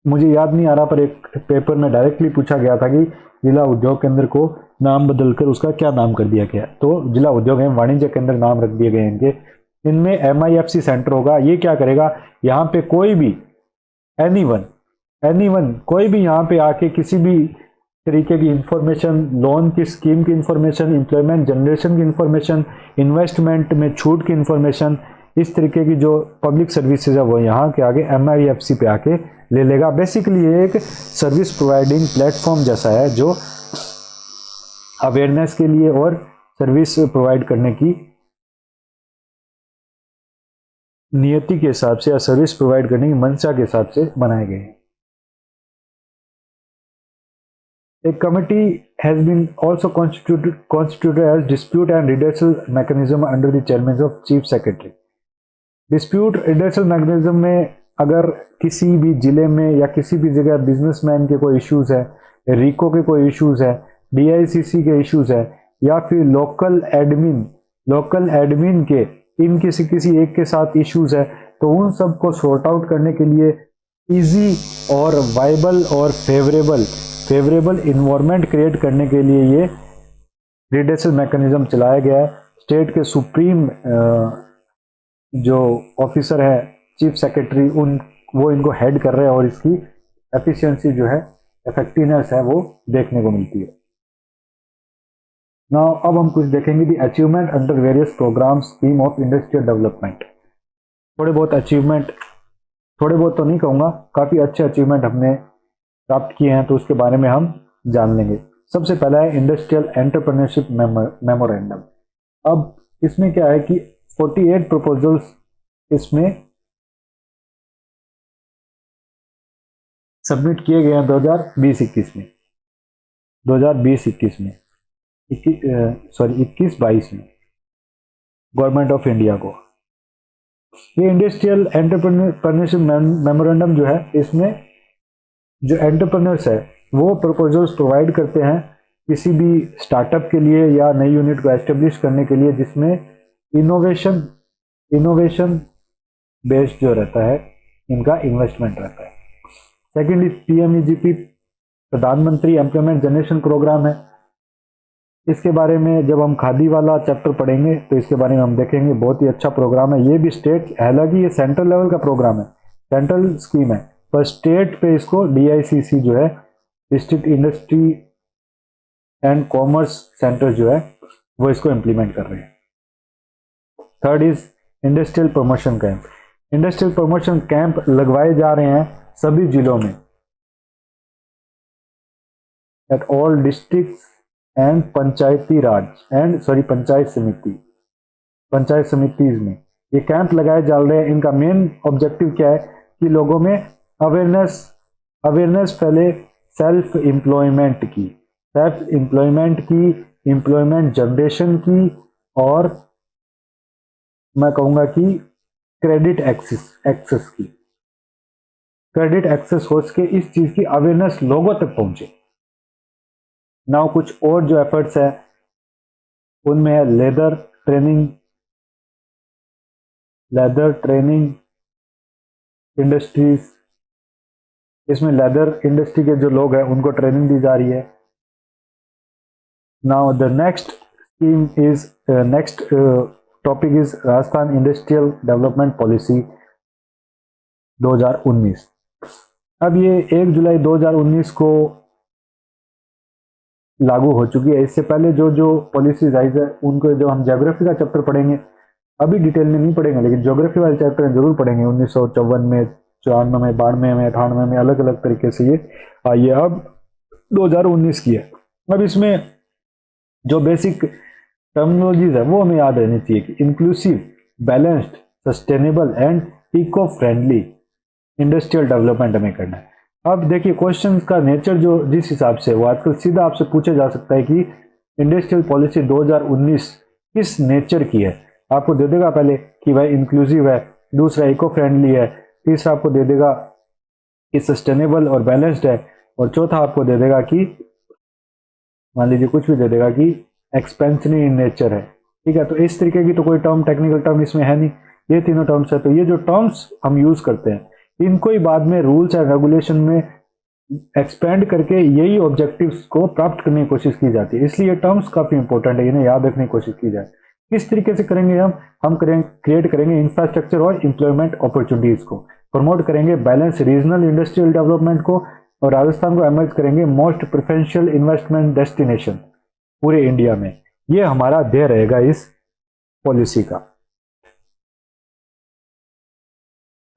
मुझे याद नहीं आ रहा, पर एक पेपर में डायरेक्टली पूछा गया था कि जिला उद्योग केंद्र को नाम बदलकर उसका क्या नाम कर दिया गया, तो जिला उद्योग एवं वाणिज्य केंद्र नाम रख दिए गए इनके। इनमें MIFC सेंटर होगा। ये क्या करेगा, यहाँ पे कोई भी एनीवन कोई भी यहाँ पे आके किसी भी तरीके की इंफॉर्मेशन, लोन की स्कीम की इंफॉर्मेशन, एम्प्लॉयमेंट जनरेशन की इंफॉर्मेशन, इन्वेस्टमेंट में छूट की इंफॉर्मेशन, इस तरीके की जो पब्लिक सर्विसेज है वो यहाँ के आगे MIFC पे आके ले लेगा। बेसिकली ये एक सर्विस प्रोवाइडिंग प्लेटफॉर्म जैसा है जो अवेयरनेस के लिए और सर्विस प्रोवाइड करने की नियति के हिसाब से या सर्विस प्रोवाइड करने की मंशा के हिसाब से बनाए गए हैं। A committee has been also constituted as dispute and redressal mechanism under the chairman of chief secretary. Dispute redressal mechanism में अगर किसी भी जिले में या किसी भी जगह बिजनेसमैन के कोई इश्यूज है, रिको के कोई इश्यूज है, DICC के इश्यूज है, या फिर लोकल एडमिन के इन किसी एक के साथ इश्यूज है, तो उन सब को सॉर्ट आउट करने के लिए इजी और वाइबल और फेवरेबल इन्वायरमेंट क्रिएट करने के लिए ये रिड्रेसल मैकेनिज्म चलाया गया है। स्टेट के सुप्रीम जो ऑफिसर है चीफ सेक्रेटरी, वो इनको हेड कर रहे हैं और इसकी एफिशिएंसी जो है, इफेक्टिवनेस है, वो देखने को मिलती है। नाउ अब हम कुछ देखेंगे the achievement under various program scheme of industrial development. थोड़े बहुत अचीवमेंट, थोड़े बहुत तो नहीं कहूँगा, काफ़ी अच्छे अचीवमेंट हमने प्राप्त किए हैं, तो उसके बारे में हम जान लेंगे। सबसे पहला है इंडस्ट्रियल एंटरप्रेन्योरशिप मेमोरेंडम। अब इसमें क्या है कि 48 प्रपोजल्स इसमें सबमिट किए गए हैं 2020-21 में, 2020-21 में, 21-22 में गवर्नमेंट ऑफ इंडिया को। ये इंडस्ट्रियल एंटरप्रेन्योरशिप मेमोरेंडम जो है, इसमें जो एंटरप्रेन्योर्स है वो प्रपोजल्स प्रोवाइड करते हैं किसी भी स्टार्टअप के लिए या नई यूनिट को एस्टेब्लिश करने के लिए, जिसमें इनोवेशन बेस्ड जो रहता है इनका इन्वेस्टमेंट रहता है। सेकेंड इज PMEGP, प्रधानमंत्री एम्प्लॉयमेंट जनरेशन प्रोग्राम है। इसके बारे में जब हम खादी वाला चैप्टर पढ़ेंगे तो इसके बारे में हम देखेंगे, बहुत ही अच्छा प्रोग्राम है। ये भी स्टेट, हालांकि ये सेंट्रल लेवल का प्रोग्राम है, सेंट्रल स्कीम है, पर स्टेट पे इसको DICC जो है, district industry and commerce centre जो है, वो इसको इम्प्लीमेंट कर रहे हैं। Third is industrial promotion camp. Industrial promotion camp लगवाए जा रहे हैं सभी जिलों में, at all districts and panchayat समितिज में ये कैंप लगाए जा रहे हैं। इनका मेन ऑब्जेक्टिव क्या है कि लोगों में अवेयरनेस फैले सेल्फ एम्प्लॉयमेंट की, एम्प्लॉयमेंट जनरेशन की, और मैं कहूँगा कि क्रेडिट एक्सेस की, क्रेडिट एक्सेस हो सके, इस चीज़ की अवेयरनेस लोगों तक पहुँचे। नाउ कुछ और जो एफर्ट्स है उनमें है लेदर ट्रेनिंग इंडस्ट्रीज। इसमें लेदर इंडस्ट्री के जो लोग हैं उनको ट्रेनिंग दी जा रही है। Now the next topic is Rajasthan industrial development policy 2019। अब ये 1 जुलाई 2019 को लागू हो चुकी है। इससे पहले जो जो पॉलिसीज आई है उनको जो हम ज्योग्राफी का चैप्टर पढ़ेंगे, अभी डिटेल में नहीं पढ़ेंगे, लेकिन ज्योग्राफी वाले चैप्टर जरूर पढ़ेंगे। 1954 में, 94 में, 92 में, 98 में, अलग अलग तरीके से ये आई है। अब 2019 की है। अब इसमें जो बेसिक टर्मिनोलॉजीज है वो हमें याद रहनी चाहिए कि inclusive, balanced, sustainable and eco friendly industrial development हमें करना है। अब देखिए क्वेश्चन का नेचर जो जिस हिसाब से वो आजकल सीधा आपसे पूछा जा सकता है कि इंडस्ट्रियल पॉलिसी 2019 किस नेचर की है। आपको दे देगा पहले कि भाई इंक्लूसिव है, दूसरा इको फ्रेंडली है, तीसरा आपको दे देगा कि सस्टेनेबल और बैलेंस्ड है, और चौथा आपको दे देगा कि मान लीजिए कुछ भी दे देगा कि एक्सपेंशनरी इन नेचर है। ठीक है, तो इस तरीके की तो कोई टर्म, टेक्निकल टर्म इसमें है नहीं, ये तीनों टर्म्स है। तो ये जो टर्म्स हम यूज करते हैं इनको ही बाद में रूल्स एंड रेगुलेशन में एक्सपेंड करके यही ऑब्जेक्टिव्स को प्राप्त करने की कोशिश की जाती है। इसलिए ये टर्म्स काफी इंपॉर्टेंट है, इन्हें याद रखने की कोशिश की जाए। किस तरीके से करेंगे हम क्रिएट करेंगे इंफ्रास्ट्रक्चर और इंप्लॉयमेंट अपॉर्चुनिटीज को, प्रमोट करेंगे बैलेंस रीजनल इंडस्ट्रियल डेवलपमेंट को, और राजस्थान को एमर्ज करेंगे मोस्ट प्रेफरेंशियल इन्वेस्टमेंट डेस्टिनेशन पूरे इंडिया में। ये हमारा ध्येय रहेगा इस पॉलिसी का।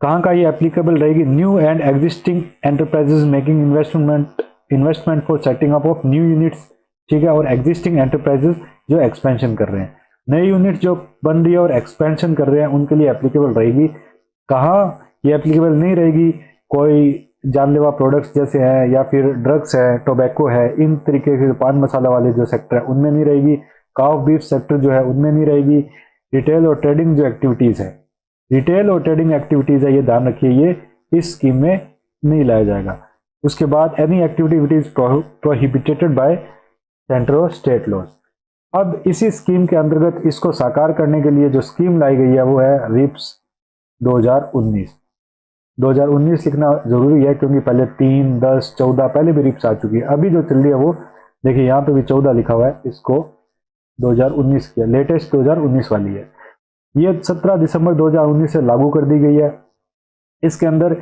कहाँ का ये एप्लीकेबल रहेगी? New and existing enterprises making investment for setting up of new units. ठीक है, और एग्जिस्टिंग एंटरप्राइजेस जो एक्सपेंशन कर रहे हैं, नई यूनिट जो बन रही है और एक्सपेंशन कर रहे हैं, उनके लिए एप्लीकेबल रहेगी। कहाँ ये एप्लीकेबल नहीं रहेगी? कोई जानलेवा प्रोडक्ट्स जैसे हैं, या फिर ड्रग्स है, टोबैको है, इन तरीके के पान मसाला वाले जो सेक्टर है उनमें नहीं रहेगी। काउ बीफ सेक्टर जो है उनमें नहीं रहेगी। रिटेल और ट्रेडिंग जो एक्टिविटीज है, रिटेल और ट्रेडिंग एक्टिविटीज है, ये ध्यान रखिए, ये इस स्कीम में नहीं लाया जाएगा। उसके बाद any activities prohibited by central और स्टेट लॉज। अब इसी स्कीम के अंतर्गत इसको साकार करने के लिए जो स्कीम लाई गई है वो है रिप्स 2019। 2019 लिखना जरूरी है क्योंकि पहले 3, 10, 14 पहले भी रिप्स आ चुकी है। अभी जो चल रही है वो देखिए यहाँ पे भी 14 लिखा हुआ है, इसको 2019 की लेटेस्ट 2019 वाली है। ये 17 दिसंबर 2019 से लागू कर दी गई है। इसके अंदर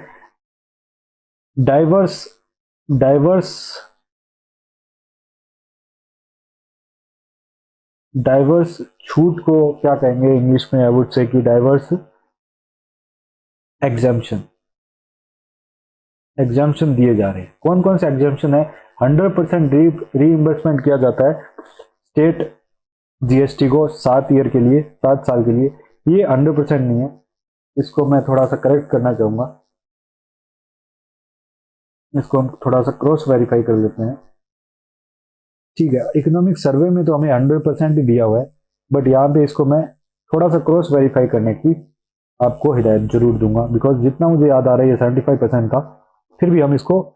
डाइवर्स छूट को क्या कहेंगे इंग्लिश में? आई वुड से कि डाइवर्स एग्जाम्पशन दिए जा रहे हैं। कौन कौन से एग्जाम्पशन है? 100% रीइंबर्समेंट किया जाता है स्टेट जीएसटी को 7 ईयर के लिए, 7 साल के लिए। ये 100% नहीं है, इसको मैं थोड़ा सा करेक्ट करना चाहूंगा, इसको हम थोड़ा सा क्रॉस वेरीफाई कर लेते हैं। ठीक है, इकोनॉमिक सर्वे में तो हमें 100% ही दिया हुआ है, बट यहाँ पे इसको मैं थोड़ा सा क्रॉस वेरीफाई करने की आपको हिदायत जरूर दूंगा, बिकॉज जितना मुझे याद आ रहा है ये 75% था, फिर भी हम इसको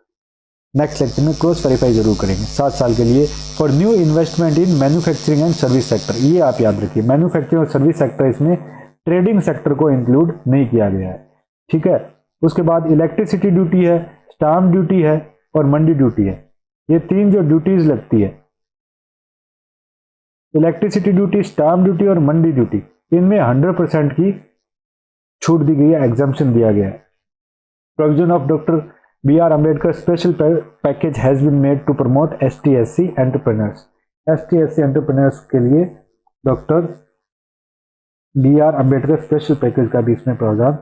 नेक्स्ट लेक्चर में क्रॉस वेरीफाई जरूर करेंगे 7 साल के लिए। For new investment in manufacturing and service sector, ये आप याद रखिए, मैन्युफैक्चरिंग और सर्विस सेक्टर, इसमें ट्रेडिंग सेक्टर को इंक्लूड नहीं किया गया है। ठीक है, उसके बाद इलेक्ट्रिसिटी ड्यूटी है, स्टाम्प ड्यूटी है और मंडी ड्यूटी है। ये 3 जो ड्यूटीज लगती है, इलेक्ट्रिसिटी ड्यूटी, स्टाम्प ड्यूटी और मंडी ड्यूटी, इनमें 100% की छूट दी गई है, एग्जाम्पशन दिया गया है। Provision of doctor B.R. Ambedkar special package has been made to promote ST/SC entrepreneurs. ST/SC entrepreneurs के लिए doctor B.R. Ambedkar special package का भी इसमें प्रावधान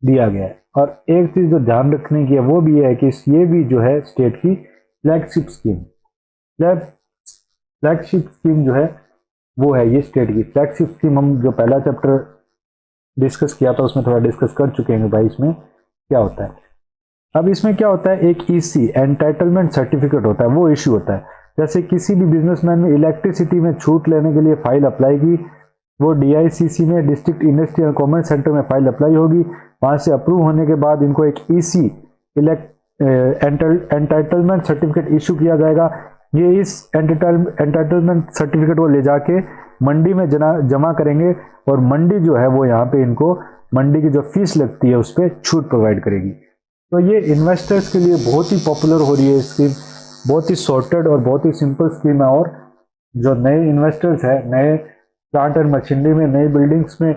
दिया गया है। और एक चीज जो ध्यान रखने की है वो भी है कि ये भी जो है स्टेट की फ्लैगशिप स्कीम, फ्लैगशिप स्कीम जो है वो है ये स्टेट की फ्लैगशिप स्कीम। हम जो पहला चैप्टर डिस्कस किया था उसमें थोड़ा डिस्कस कर चुके हैं भाई, इसमें क्या होता है। अब इसमें क्या होता है, एक EC एंटाइटलमेंट सर्टिफिकेट होता है, वो इश्यू होता है। जैसे किसी भी बिजनेसमैन ने इलेक्ट्रिसिटी में छूट लेने के लिए फाइल अप्लाई की, वो DICC में, district industry and commerce centre में फाइल अप्लाई होगी, वहां से अप्रूव होने के बाद इनको एक EC एंटाइटलमेंट सर्टिफिकेट इशू किया जाएगा। ये इस एंटाइटलमेंट सर्टिफिकेट को ले जाके मंडी में जमा करेंगे, और मंडी जो है वो यहाँ पे इनको मंडी की जो फीस लगती है उस पर छूट प्रोवाइड करेगी। तो ये इन्वेस्टर्स के लिए बहुत ही पॉपुलर हो रही है स्कीम, बहुत ही सॉर्टेड और बहुत ही सिंपल स्कीम है। और जो नए इन्वेस्टर्स है, नए प्लांट एंड मशीनरी में, नई बिल्डिंग्स में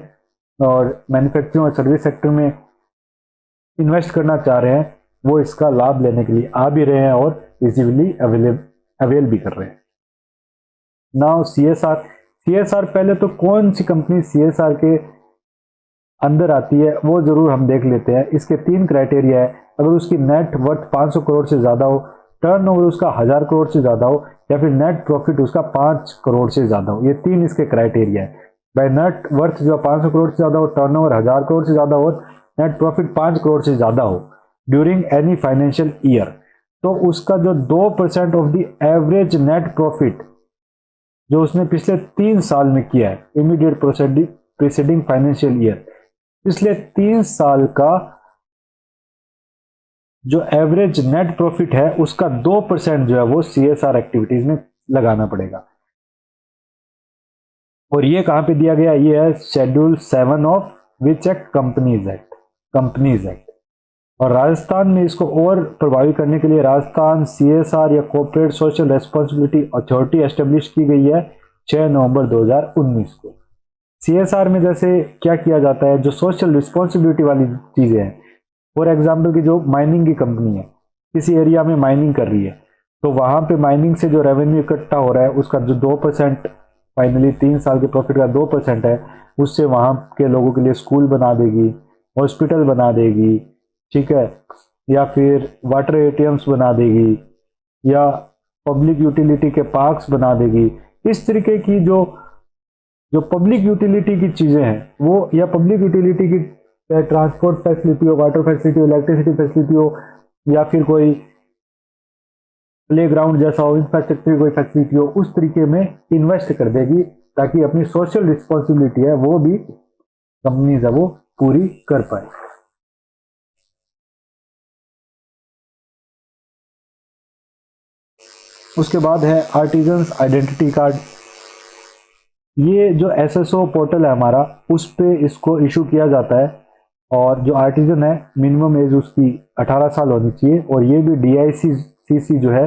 और मैन्युफैक्चरिंग और सर्विस सेक्टर में इन्वेस्ट करना चाह रहे हैं, वो इसका लाभ लेने के लिए आ भी रहे हैं और इजीली अवेल भी कर रहे हैं। नाउ सीएसआर पहले तो कौन सी कंपनी सीएसआर के अंदर आती है वो जरूर हम देख लेते हैं। इसके 3 क्राइटेरिया है। अगर उसकी नेट वर्थ 500 करोड़ से ज्यादा हो, टर्नओवर उसका 1000 करोड़ से ज्यादा हो, या फिर नेट प्रॉफिट उसका 5 करोड़ से ज्यादा हो। ये 3 इसके क्राइटेरिया है। भाई नेट वर्थ जो 500 करोड़ से ज्यादा हो, टर्नओवर 1000 करोड़ से ज्यादा हो, नेट प्रॉफिट 5 करोड़ से ज्यादा हो ड्यूरिंग एनी फाइनेंशियल ईयर, तो उसका जो 2% of the average net profit जो उसने पिछले 3 साल में किया है, इमीडिएट प्रीसीडिंग फाइनेंशियल ईयर, पिछले 3 साल का जो एवरेज नेट प्रॉफिट है उसका 2% जो है वो सीएसआर एक्टिविटीज में लगाना पड़ेगा। और ये कहां पे दिया गया? ये है schedule 7 of which act? Companies act. और राजस्थान में इसको और प्रभावी करने के लिए राजस्थान सीएसआर या corporate social responsibility authority establish की गई है 6 नवंबर 2019 को। सीएसआर में जैसे क्या किया जाता है, जो सोशल रिस्पॉन्सिबिलिटी वाली चीजें हैं, फॉर एग्जाम्पल की जो माइनिंग की कंपनी है, किसी एरिया में माइनिंग कर रही है, तो वहां पे माइनिंग से जो रेवेन्यू इकट्ठा हो रहा है उसका जो 2% फाइनली 3 साल के प्रॉफिट का 2% है, उससे वहां के लोगों के लिए स्कूल बना देगी, हॉस्पिटल बना देगी, ठीक है, या फिर वाटर एटीएम्स बना देगी, या पब्लिक यूटिलिटी के पार्क्स बना देगी। इस तरीके की जो पब्लिक यूटिलिटी की चीजें हैं वो, या पब्लिक यूटिलिटी की ट्रांसपोर्ट फैसिलिटी हो, वाटर फैसिलिटी हो, इलेक्ट्रिसिटी फैसिलिटी हो, या फिर कोई प्लेग्राउंड जैसा हो, इंफ्रास्ट्रक्चर कोई फैसिलिटी हो, उस तरीके में इन्वेस्ट कर देगी ताकि अपनी सोशल रिस्पॉन्सिबिलिटी है वो भी कंपनीज है वो पूरी कर पाए। उसके बाद है आर्टिजन्स आइडेंटिटी कार्ड। ये जो एसएसओ पोर्टल है हमारा, उस पे इसको इशू किया जाता है। और जो आर्टिजन है मिनिमम एज उसकी 18 साल होनी चाहिए, और ये भी डीआईसीसी जो है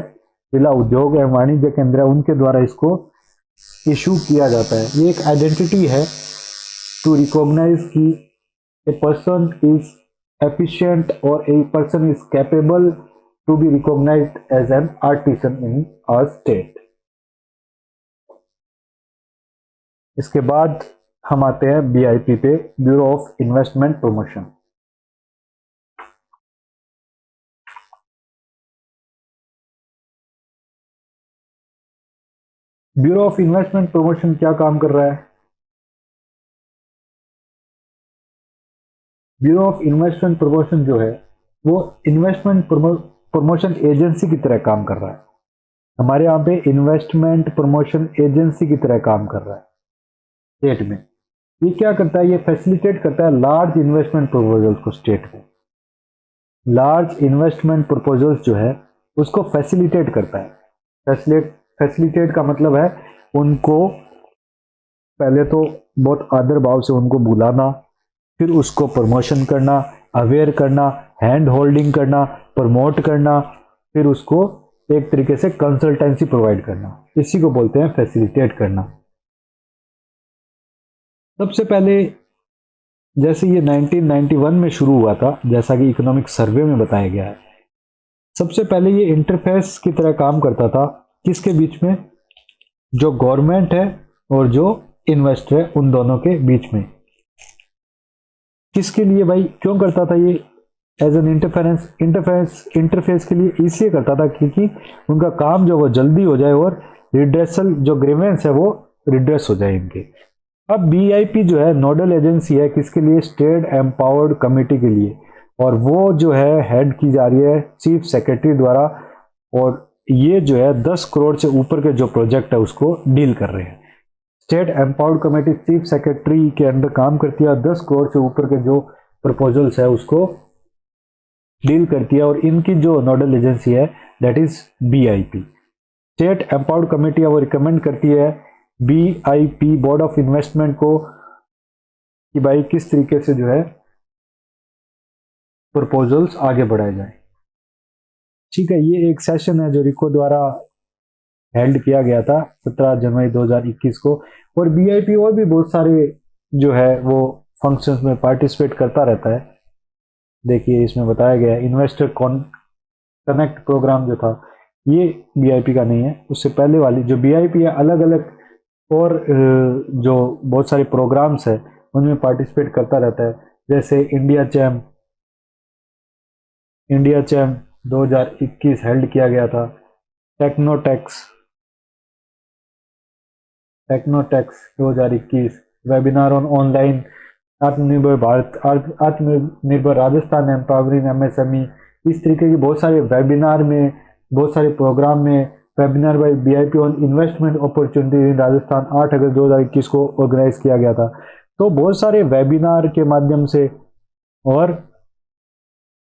जिला उद्योग एवं वाणिज्य केंद्र है उनके द्वारा इसको इशू किया जाता है। ये एक आइडेंटिटी है टू रिकॉग्नाइज कि ए पर्सन इज एफिशिएंट और a person is capable to be recognized as an artisan in a state. इसके बाद हम आते हैं बीआईपी पे, bureau of investment promotion. Bureau of investment promotion क्या काम कर रहा है? ब्यूरो ऑफ इन्वेस्टमेंट प्रमोशन जो है वो इन्वेस्टमेंट प्रमोशन एजेंसी की तरह काम कर रहा है। हमारे यहाँ पे इन्वेस्टमेंट प्रमोशन एजेंसी की तरह काम कर रहा है स्टेट में। ये क्या करता है? ये फैसिलिटेट करता है लार्ज इन्वेस्टमेंट प्रपोजल्स को स्टेट में। लार्ज इन्वेस्टमेंट प्रपोजल्स जो है उसको फैसिलिटेट करता है। फैसिलिटेट का मतलब है उनको पहले तो बहुत आदर भाव से उनको बुलाना, फिर उसको प्रमोशन करना, अवेयर करना, हैंड होल्डिंग करना, प्रमोट करना, फिर उसको एक तरीके से कंसल्टेंसी प्रोवाइड करना। इसी को बोलते हैं फैसिलिटेट करना। सबसे पहले जैसे ये 1991 में शुरू हुआ था, जैसा कि इकोनॉमिक सर्वे में बताया गया है, सबसे पहले ये इंटरफेस की तरह काम करता था। किसके बीच में? जो गवर्नमेंट है और जो इन्वेस्टर है, उन दोनों के बीच में। किसके लिए भाई? क्यों करता था ये एज एन इंटरफेस के लिए? इसलिए करता था क्योंकि उनका काम जो वो जल्दी हो जाए और रिड्रेसल जो ग्रीवेंस है वो रिड्रेस हो जाए इनके। अब बीआईपी जो है नोडल एजेंसी है किसके लिए? स्टेट एम्पावर्ड कमेटी के लिए, और वो जो है हेड की जा रही है चीफ सेक्रेटरी द्वारा, और ये जो है 10 करोड़ से ऊपर के जो प्रोजेक्ट है उसको डील कर रहे हैं। State empowered committee chief secretary के अंडर काम करती है और 10 करोड़ से ऊपर के जो प्रपोजल्स है उसको डील करती है, और इनकी जो नोडल एजेंसी है that is BIP. State empowered committee है वो रिकमेंड करती है बीआईपी बोर्ड ऑफ इन्वेस्टमेंट को कि भाई किस तरीके से जो है प्रपोजल्स आगे बढ़ाए जाए। ठीक है, ये एक सेशन है जो रिको द्वारा हेल्ड किया गया था 17 जनवरी 2021 को, और बीआईपी और भी बहुत सारे जो है वो फंक्शंस में पार्टिसिपेट करता रहता है। देखिए इसमें बताया गया है इन्वेस्टर कनेक्ट प्रोग्राम जो था ये बीआईपी का नहीं है, उससे पहले वाली जो बीआईपी है अलग अलग और जो बहुत सारे प्रोग्राम्स है उनमें पार्टिसिपेट करता रहता है। जैसे इंडिया चैम 2021 हेल्ड किया गया था। टेक्नोटेक्स टेक्नोटेक्स 2021 वेबिनार ऑन ऑनलाइन आत्मनिर्भर भारत, आत्मनिर्भर राजस्थान, एम्पावरिंग एमएसएमई। इस तरीके के बहुत सारे वेबिनार में, बहुत सारे प्रोग्राम में, webinar by BIP on investment opportunity in Rajasthan 8 अगस्त 2021 को ऑर्गेनाइज किया गया था। तो बहुत सारे वेबिनार के माध्यम से और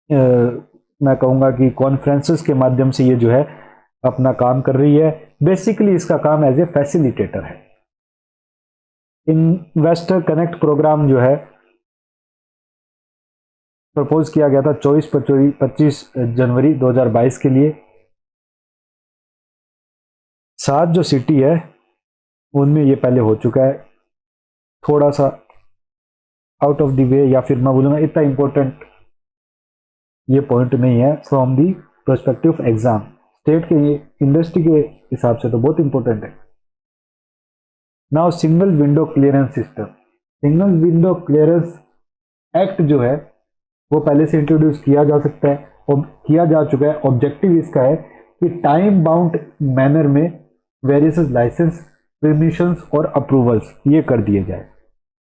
मैं कहूँगा कि कॉन्फ्रेंसेस के माध्यम से ये जो है अपना काम कर रही है। बेसिकली इसका काम एज ए फैसिलिटेटर है। इन्वेस्टर कनेक्ट प्रोग्राम जो है प्रपोज किया गया था 24-25 जनवरी 2022 के लिए। 7 जो सिटी है उनमें ये पहले हो चुका है। थोड़ा सा आउट ऑफ द वे, या फिर मैं बोलूँगा इतना इंपॉर्टेंट ये पॉइंट नहीं है from the perspective of exam. State के इंडस्ट्री के हिसाब से तो बहुत इंपॉर्टेंट है। Now single window clearance system, single window clearance act जो है वो पहले से इंट्रोड्यूस किया जा सकता है और किया जा चुका है। ऑब्जेक्टिव इसका है कि टाइम बाउंड मैनर में वेरियस लाइसेंस, परमिशंस और अप्रूवल्स ये कर दिए जाए।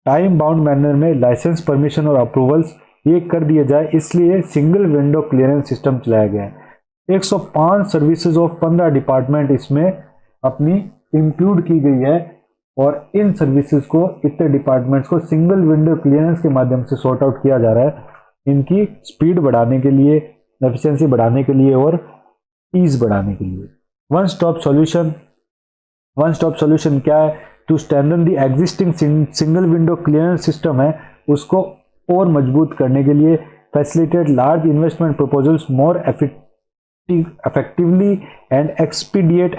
टाइम बाउंड मैनर में लाइसेंस, परमिशन और अप्रूवल्स ये कर दिए जाए, इसलिए सिंगल विंडो क्लियरेंस सिस्टम चलाया गया है। 105 सर्विसेज ऑफ 15 डिपार्टमेंट इसमें अपनी इंक्लूड की गई है और इन सर्विसेज को, इतने डिपार्टमेंट्स को सिंगल विंडो क्लियरेंस के माध्यम से सॉर्ट आउट किया जा रहा है। इनकी स्पीड बढ़ाने के लिए, एफिशिएंसी बढ़ाने के लिए और ईज बढ़ाने के लिए। वन स्टॉप सॉल्यूशन क्या है? To strengthen the existing single window clearance system है उसको और मजबूत करने के लिए, facilitate large investment proposals more effectively and expedite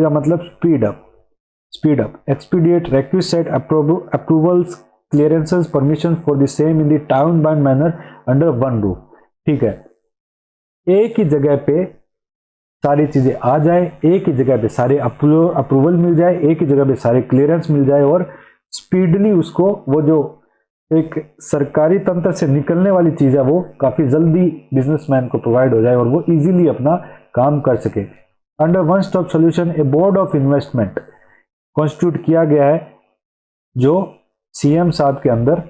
का मतलब speed up expedite requisite approvals, clearances, permissions for the same in the town bound manner under one roof। ठीक है, एक ही जगह पे सारी चीजें आ जाए, एक ही जगह पे सारे अप्रूवल मिल जाए, एक ही जगह पे सारे क्लियरेंस मिल जाए और स्पीडली उसको, वो जो एक सरकारी तंत्र से निकलने वाली चीज है वो काफी जल्दी बिजनेसमैन को प्रोवाइड हो जाए और वो इजीली अपना काम कर सके। Under one stop solution A board of investment constitute किया गया है जो सीएम साहब के अंडर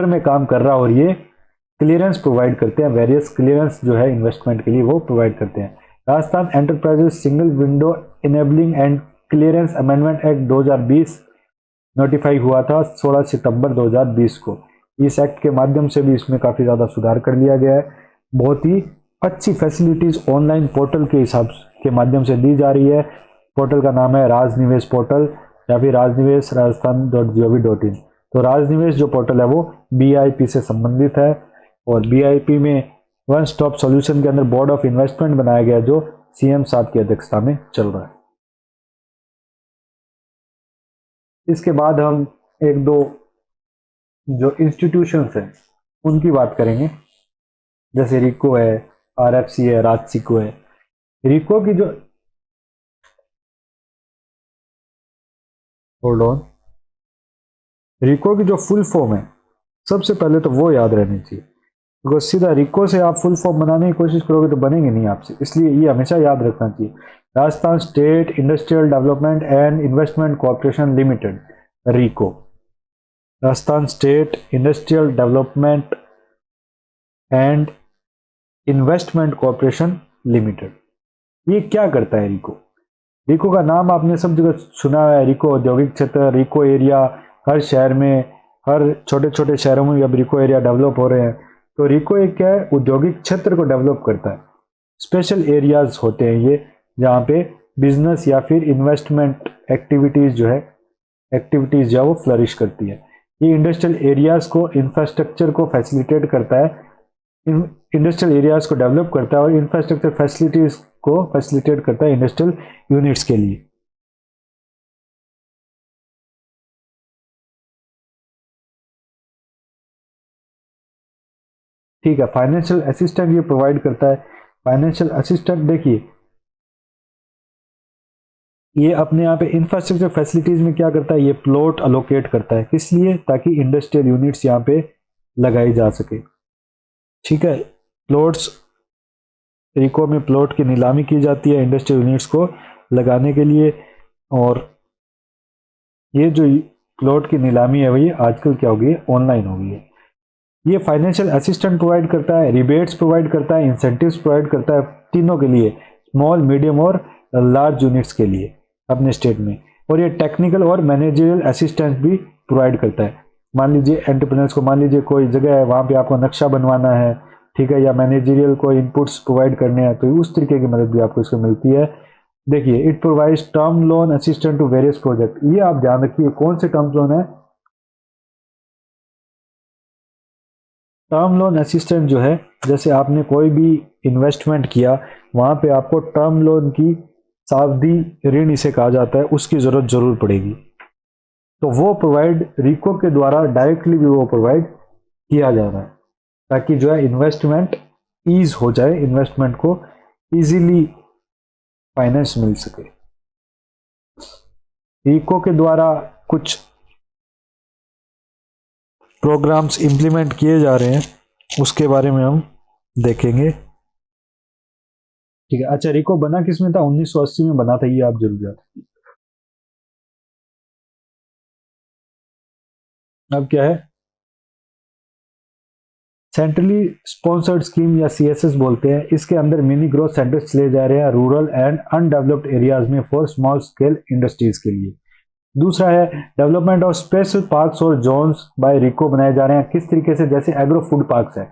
में काम कर रहा, और ये क्लियरेंस प्रोवाइड करते हैं। वेरियस क्लियरेंस जो है इन्वेस्टमेंट के लिए वो प्रोवाइड करते हैं। Rajasthan enterprises single window enabling and clearance amendment act 2020 notify हुआ था 16 सितंबर 2020 को। इस एक्ट के माध्यम से भी इसमें काफ़ी ज़्यादा सुधार कर लिया गया है। बहुत ही अच्छी फैसिलिटीज़ ऑनलाइन पोर्टल के हिसाब के माध्यम से दी जा रही है। पोर्टल का नाम है राजनिवेश पोर्टल या फिर राजनिवेश राजस्थान.gov.in। तो राजनिवेश जो पोर्टल है वो बीआईपी से संबंधित है और बीआईपी में वन स्टॉप सॉल्यूशन के अंदर बोर्ड ऑफ इन्वेस्टमेंट बनाया गया जो सीएम साहब की अध्यक्षता में चल रहा है। इसके बाद हम एक दो जो इंस्टीट्यूशंस हैं उनकी बात करेंगे, जैसे रिको है, आरएफसी है, राजसिको है। रिको की जो रिको की जो फुल फॉर्म है सबसे पहले तो वो याद रहनी चाहिए, बिकॉज सीधा रिको से आप फुल फॉर्म बनाने की कोशिश करोगे तो बनेंगे नहीं आपसे, इसलिए ये हमेशा याद रखना चाहिए। Rajasthan state industrial development and investment corporation limited, RIICO. Rajasthan state industrial development and investment corporation limited. ये क्या करता है रिको? रिको का नाम आपने सब जगह सुना है, रिको औद्योगिक क्षेत्र, रिको एरिया। हर शहर में, हर छोटे छोटे शहरों में अब रिको एरिया डेवलप हो रहे हैं। तो रिको एक क्या है, औद्योगिक क्षेत्र को डेवलप करता है। स्पेशल एरियाज होते हैं ये जहाँ पे बिजनेस या फिर इन्वेस्टमेंट एक्टिविटीज जो है वो फ्लरिश करती है। ये इंडस्ट्रियल एरियाज को, इंफ्रास्ट्रक्चर को फैसिलिटेट करता है, इंडस्ट्रियल एरियाज को डेवलप करता है और इंफ्रास्ट्रक्चर फैसिलिटीज को फैसिलिटेट करता है इंडस्ट्रियल यूनिट्स के लिए। ठीक है, फाइनेंशियल असिस्टेंट ये प्रोवाइड करता है फाइनेंशियल असिस्टेंट देखिए ये अपने यहाँ पे इंफ्रास्ट्रक्चर फैसिलिटीज में क्या करता है, ये प्लॉट अलोकेट करता है, किस लिए, ताकि इंडस्ट्रियल यूनिट्स यहाँ पे लगाई जा सके। ठीक है, प्लॉट्स रिको में प्लॉट की नीलामी की जाती है इंडस्ट्रियल यूनिट्स को लगाने के लिए, और ये जो प्लॉट की नीलामी है वही आजकल क्या हो गई है, ऑनलाइन हो गई है। ये फाइनेंशियल असिस्टेंट प्रोवाइड करता है, रिबेट्स प्रोवाइड करता है, इंसेंटिव्स प्रोवाइड करता है, तीनों के लिए, स्मॉल मीडियम और लार्ज यूनिट्स के लिए अपने स्टेट में। और ये टेक्निकल और मैनेजरियल असिस्टेंस भी प्रोवाइड करता है। मान लीजिए एंटरप्रेन्योर्स को, मान लीजिए कोई जगह है वहाँ पे आपको नक्शा बनवाना है, ठीक है, या मैनेजरियल को इनपुट्स प्रोवाइड करने हैं, तो उस तरीके की मदद भी आपको इसको मिलती है। देखिए it provides term loan assistant to various project. ये आप ध्यान रखिए कौन से टर्म लोन है, टर्म लोन असिस्टेंट जो है, जैसे आपने कोई भी इन्वेस्टमेंट किया वहां पे आपको टर्म लोन की सावधि ऋण इसे कहा जाता है, उसकी जरूरत जरूर पड़ेगी, तो वो प्रोवाइड रिको के द्वारा डायरेक्टली भी वो प्रोवाइड किया जा रहा है, ताकि जो है इन्वेस्टमेंट ईज हो जाए, इन्वेस्टमेंट को इजीली फाइनेंस मिल सके। रिको के द्वारा कुछ प्रोग्राम्स इंप्लीमेंट किए जा रहे हैं, उसके बारे में हम देखेंगे। ठीक है, अच्छा रिको बना किस में था, 1980 में बना था, ये आप जरूर याद रखिए। अब क्या है, सेंट्रली स्पॉन्सर्ड स्कीम या सीएसएस बोलते हैं। इसके अंदर मिनी ग्रोथ सेंटर्स ले जा रहे हैं रूरल एंड अनडेवलप्ड एरियाज में फॉर स्मॉल स्केल इंडस्ट्रीज के लिए। दूसरा है डेवलपमेंट ऑफ स्पेशल पार्क्स और जोन्स बाय रिको बनाए जा रहे हैं। किस तरीके से, जैसे एग्रो फूड पार्क्स है।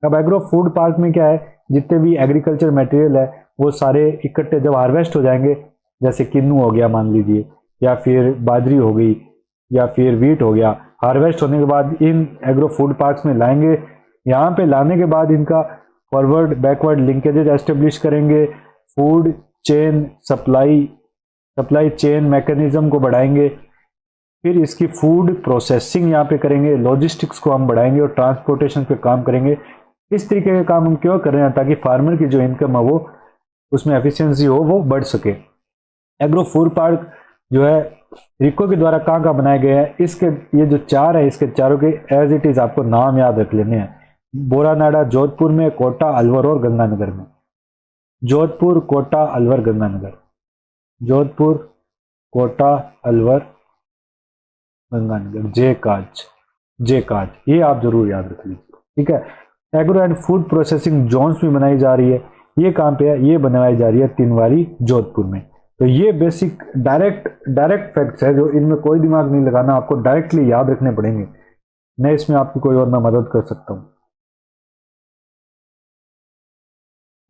अब एग्रो फूड पार्क में क्या है, जितने भी एग्रीकल्चर मटेरियल है वो सारे इकट्ठे जब हार्वेस्ट हो जाएंगे, जैसे किन्नू हो गया मान लीजिए, या फिर बाजरी हो गई, या फिर वीट हो गया, हार्वेस्ट होने के बाद इन एग्रो फूड पार्क्स में लाएंगे। यहाँ पे लाने के बाद इनका फॉरवर्ड बैकवर्ड लिंकेजेज एस्टेब्लिश करेंगे, food chain supply chain mechanism को बढ़ाएंगे, फिर इसकी फूड प्रोसेसिंग यहाँ पे करेंगे, लॉजिस्टिक्स को हम बढ़ाएंगे और ट्रांसपोर्टेशन पे काम करेंगे। इस तरीके के काम हम क्यों कर रहे हैं, ताकि फार्मर की जो इनकम है वो उसमें एफिशिएंसी हो, वो बढ़ सके। एग्रो फूड पार्क जो है रिको के द्वारा कहाँ कहाँ बनाए गए हैं, इसके ये जो चार है, इसके चारों के एज इट इज आपको नाम याद रख लेने हैं। बोरानाडा जोधपुर में, कोटा, अलवर और गंगानगर में। जोधपुर, कोटा, अलवर, गंगानगर, जोधपुर, कोटा, अलवर, गंगानगर, जे काज, ये आप जरूर याद रख लीजिए। ठीक है, agro and food processing zones भी बनाई जा रही है। ये कहाँ पे है, ये बनाई जा रही है तिनवारी जोधपुर में। तो ये बेसिक डायरेक्ट फैक्ट्स है, जो इनमें कोई दिमाग नहीं लगाना, आपको डायरेक्टली याद रखने पड़ेंगे, मैं इसमें आपकी कोई और ना मदद कर सकता हूँ।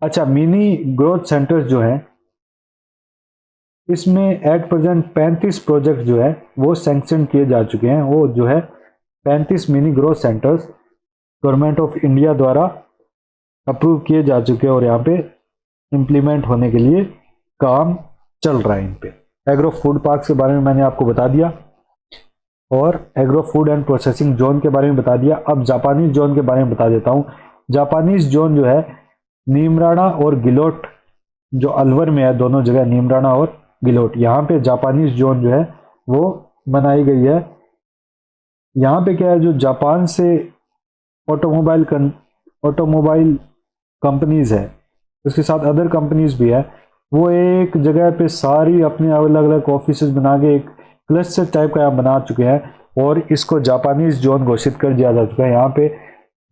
अच्छा, मिनी ग्रोथ सेंटर्स जो है, इसमें एट प्रेजेंट 35 प्रोजेक्ट जो है वो सैंक्शन किए जा चुके हैं। वो जो है 35 mini growth centres government of India द्वारा अप्रूव किए जा चुके हैं, और यहाँ पे इम्प्लीमेंट होने के लिए काम चल रहा है इन पे। एग्रो फूड पार्क के बारे में मैंने आपको बता दिया, और agro food and processing zone के बारे में बता दिया। अब जापानीज जोन के बारे में बता देता हूँ। जापानीज जोन जो है नीमराणा और गिलोट, जो अलवर में है, दोनों जगह नीमराणा और गिलोट, यहाँ पे जापानीज जोन जो है वो बनाई गई है। यहाँ पे क्या है, जो जापान से ऑटोमोबाइल कंपनीज है, उसके साथ अदर कंपनीज भी है, वो एक जगह पे सारी अपने अलग अलग ऑफिस बना के एक क्लस्टर टाइप का यहाँ बना चुके हैं, और इसको जापानीज जोन घोषित कर दिया जा चुका है। यहाँ पे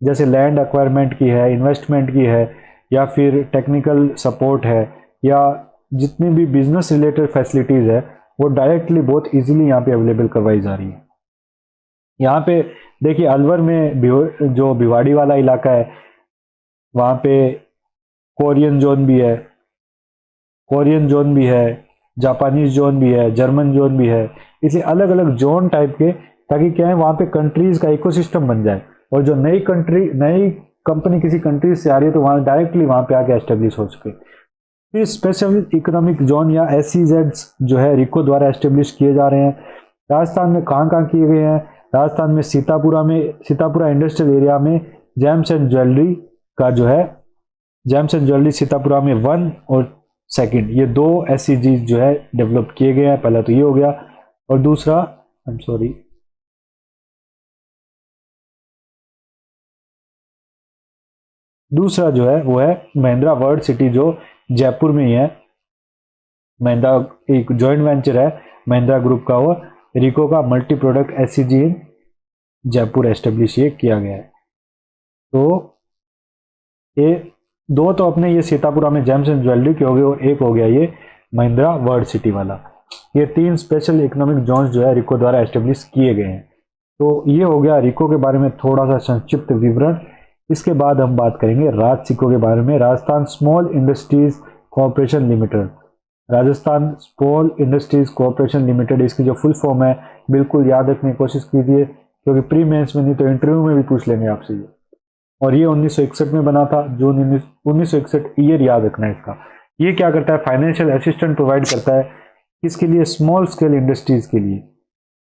जैसे लैंड एक्वायरमेंट की है, इन्वेस्टमेंट की है, या फिर टेक्निकल सपोर्ट है, या जितनी भी बिजनेस रिलेटेड फैसिलिटीज़ है, वो डायरेक्टली बहुत इजीली यहाँ पे अवेलेबल करवाई जा रही है। यहाँ पे देखिए अलवर में जो भिवाड़ी वाला इलाका है, वहाँ पे कोरियन जोन भी है, जापानीज जोन भी है, जर्मन जोन भी है, इसलिए अलग अलग जोन टाइप के, ताकि क्या है वहाँ पे कंट्रीज का इकोसिस्टम बन जाए, और जो नई कंपनी किसी कंट्री से आ रही है तो वहाँ डायरेक्टली वहाँ पे आके एस्टेब्लिश हो सके। फिर स्पेशल इकोनॉमिक जोन या SEZs जो है रिको द्वारा एस्टेब्लिश किए जा रहे हैं। राजस्थान में कहाँ कहाँ किए गए हैं, राजस्थान में सीतापुरा इंडस्ट्रियल एरिया में जेम्स एंड ज्वेलरी का जो है जेम्स एंड ज्वेलरी सीतापुरा में 1 और 2 ये 2 एससीजी जो है डेवलप किए गए हैं। पहला तो ये हो गया, और दूसरा आई एम सॉरी, दूसरा जो है वो है महिंद्रा वर्ल्ड सिटी जो जयपुर में ही है। महिंद्रा एक जॉइंट वेंचर है महिंद्रा ग्रुप का, वो रिको का मल्टी प्रोडक्ट एससीजी इन जयपुर एस्टेब्लिश ये किया गया है। तो ये दो तो अपने ये सीतापुरा में जेम्स एंड ज्वेलरी के हो गए, और एक हो गया ये महिंद्रा वर्ल्ड सिटी वाला। ये 3 स्पेशल इकोनॉमिक जोन्स जो है रिको द्वारा एस्टेब्लिश किए गए हैं। तो ये हो गया रिको के बारे में थोड़ा सा संक्षिप्त विवरण। इसके बाद हम बात करेंगे राज सिको के बारे में। Rajasthan small industries corporation limited, Rajasthan small industries corporation limited, इसकी जो फुल फॉर्म है बिल्कुल याद रखने की कोशिश कीजिए, क्योंकि प्री मेंस में नहीं तो इंटरव्यू में भी पूछ लेंगे आपसे ये। और ये 1961 में बना था, जून 1961, ईयर याद रखना है इसका। ये क्या करता है, फाइनेंशियल असिस्टेंट प्रोवाइड करता है किसके लिए, स्मॉल स्केल इंडस्ट्रीज के लिए,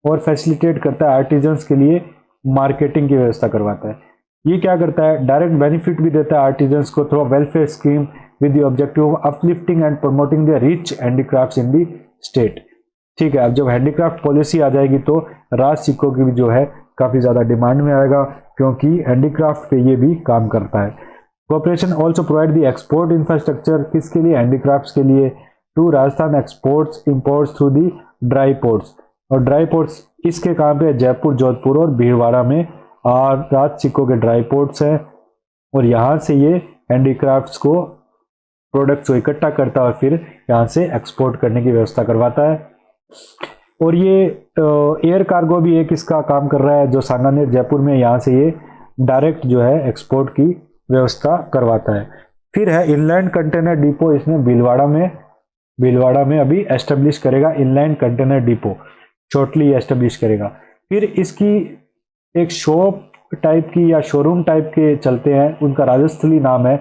और फैसिलिटेट करता है आर्टिजन्स के लिए, मार्केटिंग की व्यवस्था करवाता है। ये क्या करता है, डायरेक्ट बेनिफिट भी देता है आर्टिजन्स को through welfare scheme with the objective of uplifting and promoting the rich handicrafts in the state. ठीक है, अब जब हैंडीक्राफ्ट पॉलिसी आ जाएगी तो राज सिक्कों की भी जो है काफी ज्यादा डिमांड में आएगा, क्योंकि हैंडीक्राफ्ट पे ये भी काम करता है। Corporation also provide the export infrastructure किसके लिए, हैंडीक्राफ्ट्स के लिए, to Rajasthan exports imports through the dry ports. और ड्राई पोर्ट्स इसके कहाँ पे, जयपुर, जोधपुर और भीलवाड़ा में राज सिक्कों के ड्राई पोर्ट्स हैं, और यहाँ से ये हैंडीक्राफ्ट्स को प्रोडक्ट्स को इकट्ठा करता है और फिर यहाँ से एक्सपोर्ट करने की व्यवस्था करवाता है। और ये एयर कार्गो भी एक इसका काम कर रहा है जो सांगानेर जयपुर में, यहाँ से ये डायरेक्ट जो है एक्सपोर्ट की व्यवस्था करवाता है। फिर है इनलैंड कंटेनर डिपो, इसमें भीलवाड़ा में अभी एस्टेब्लिश करेगा inland container depot, shortly establish करेगा। फिर इसकी एक शॉप टाइप की या शोरूम टाइप के चलते हैं, उनका राजस्थली नाम है,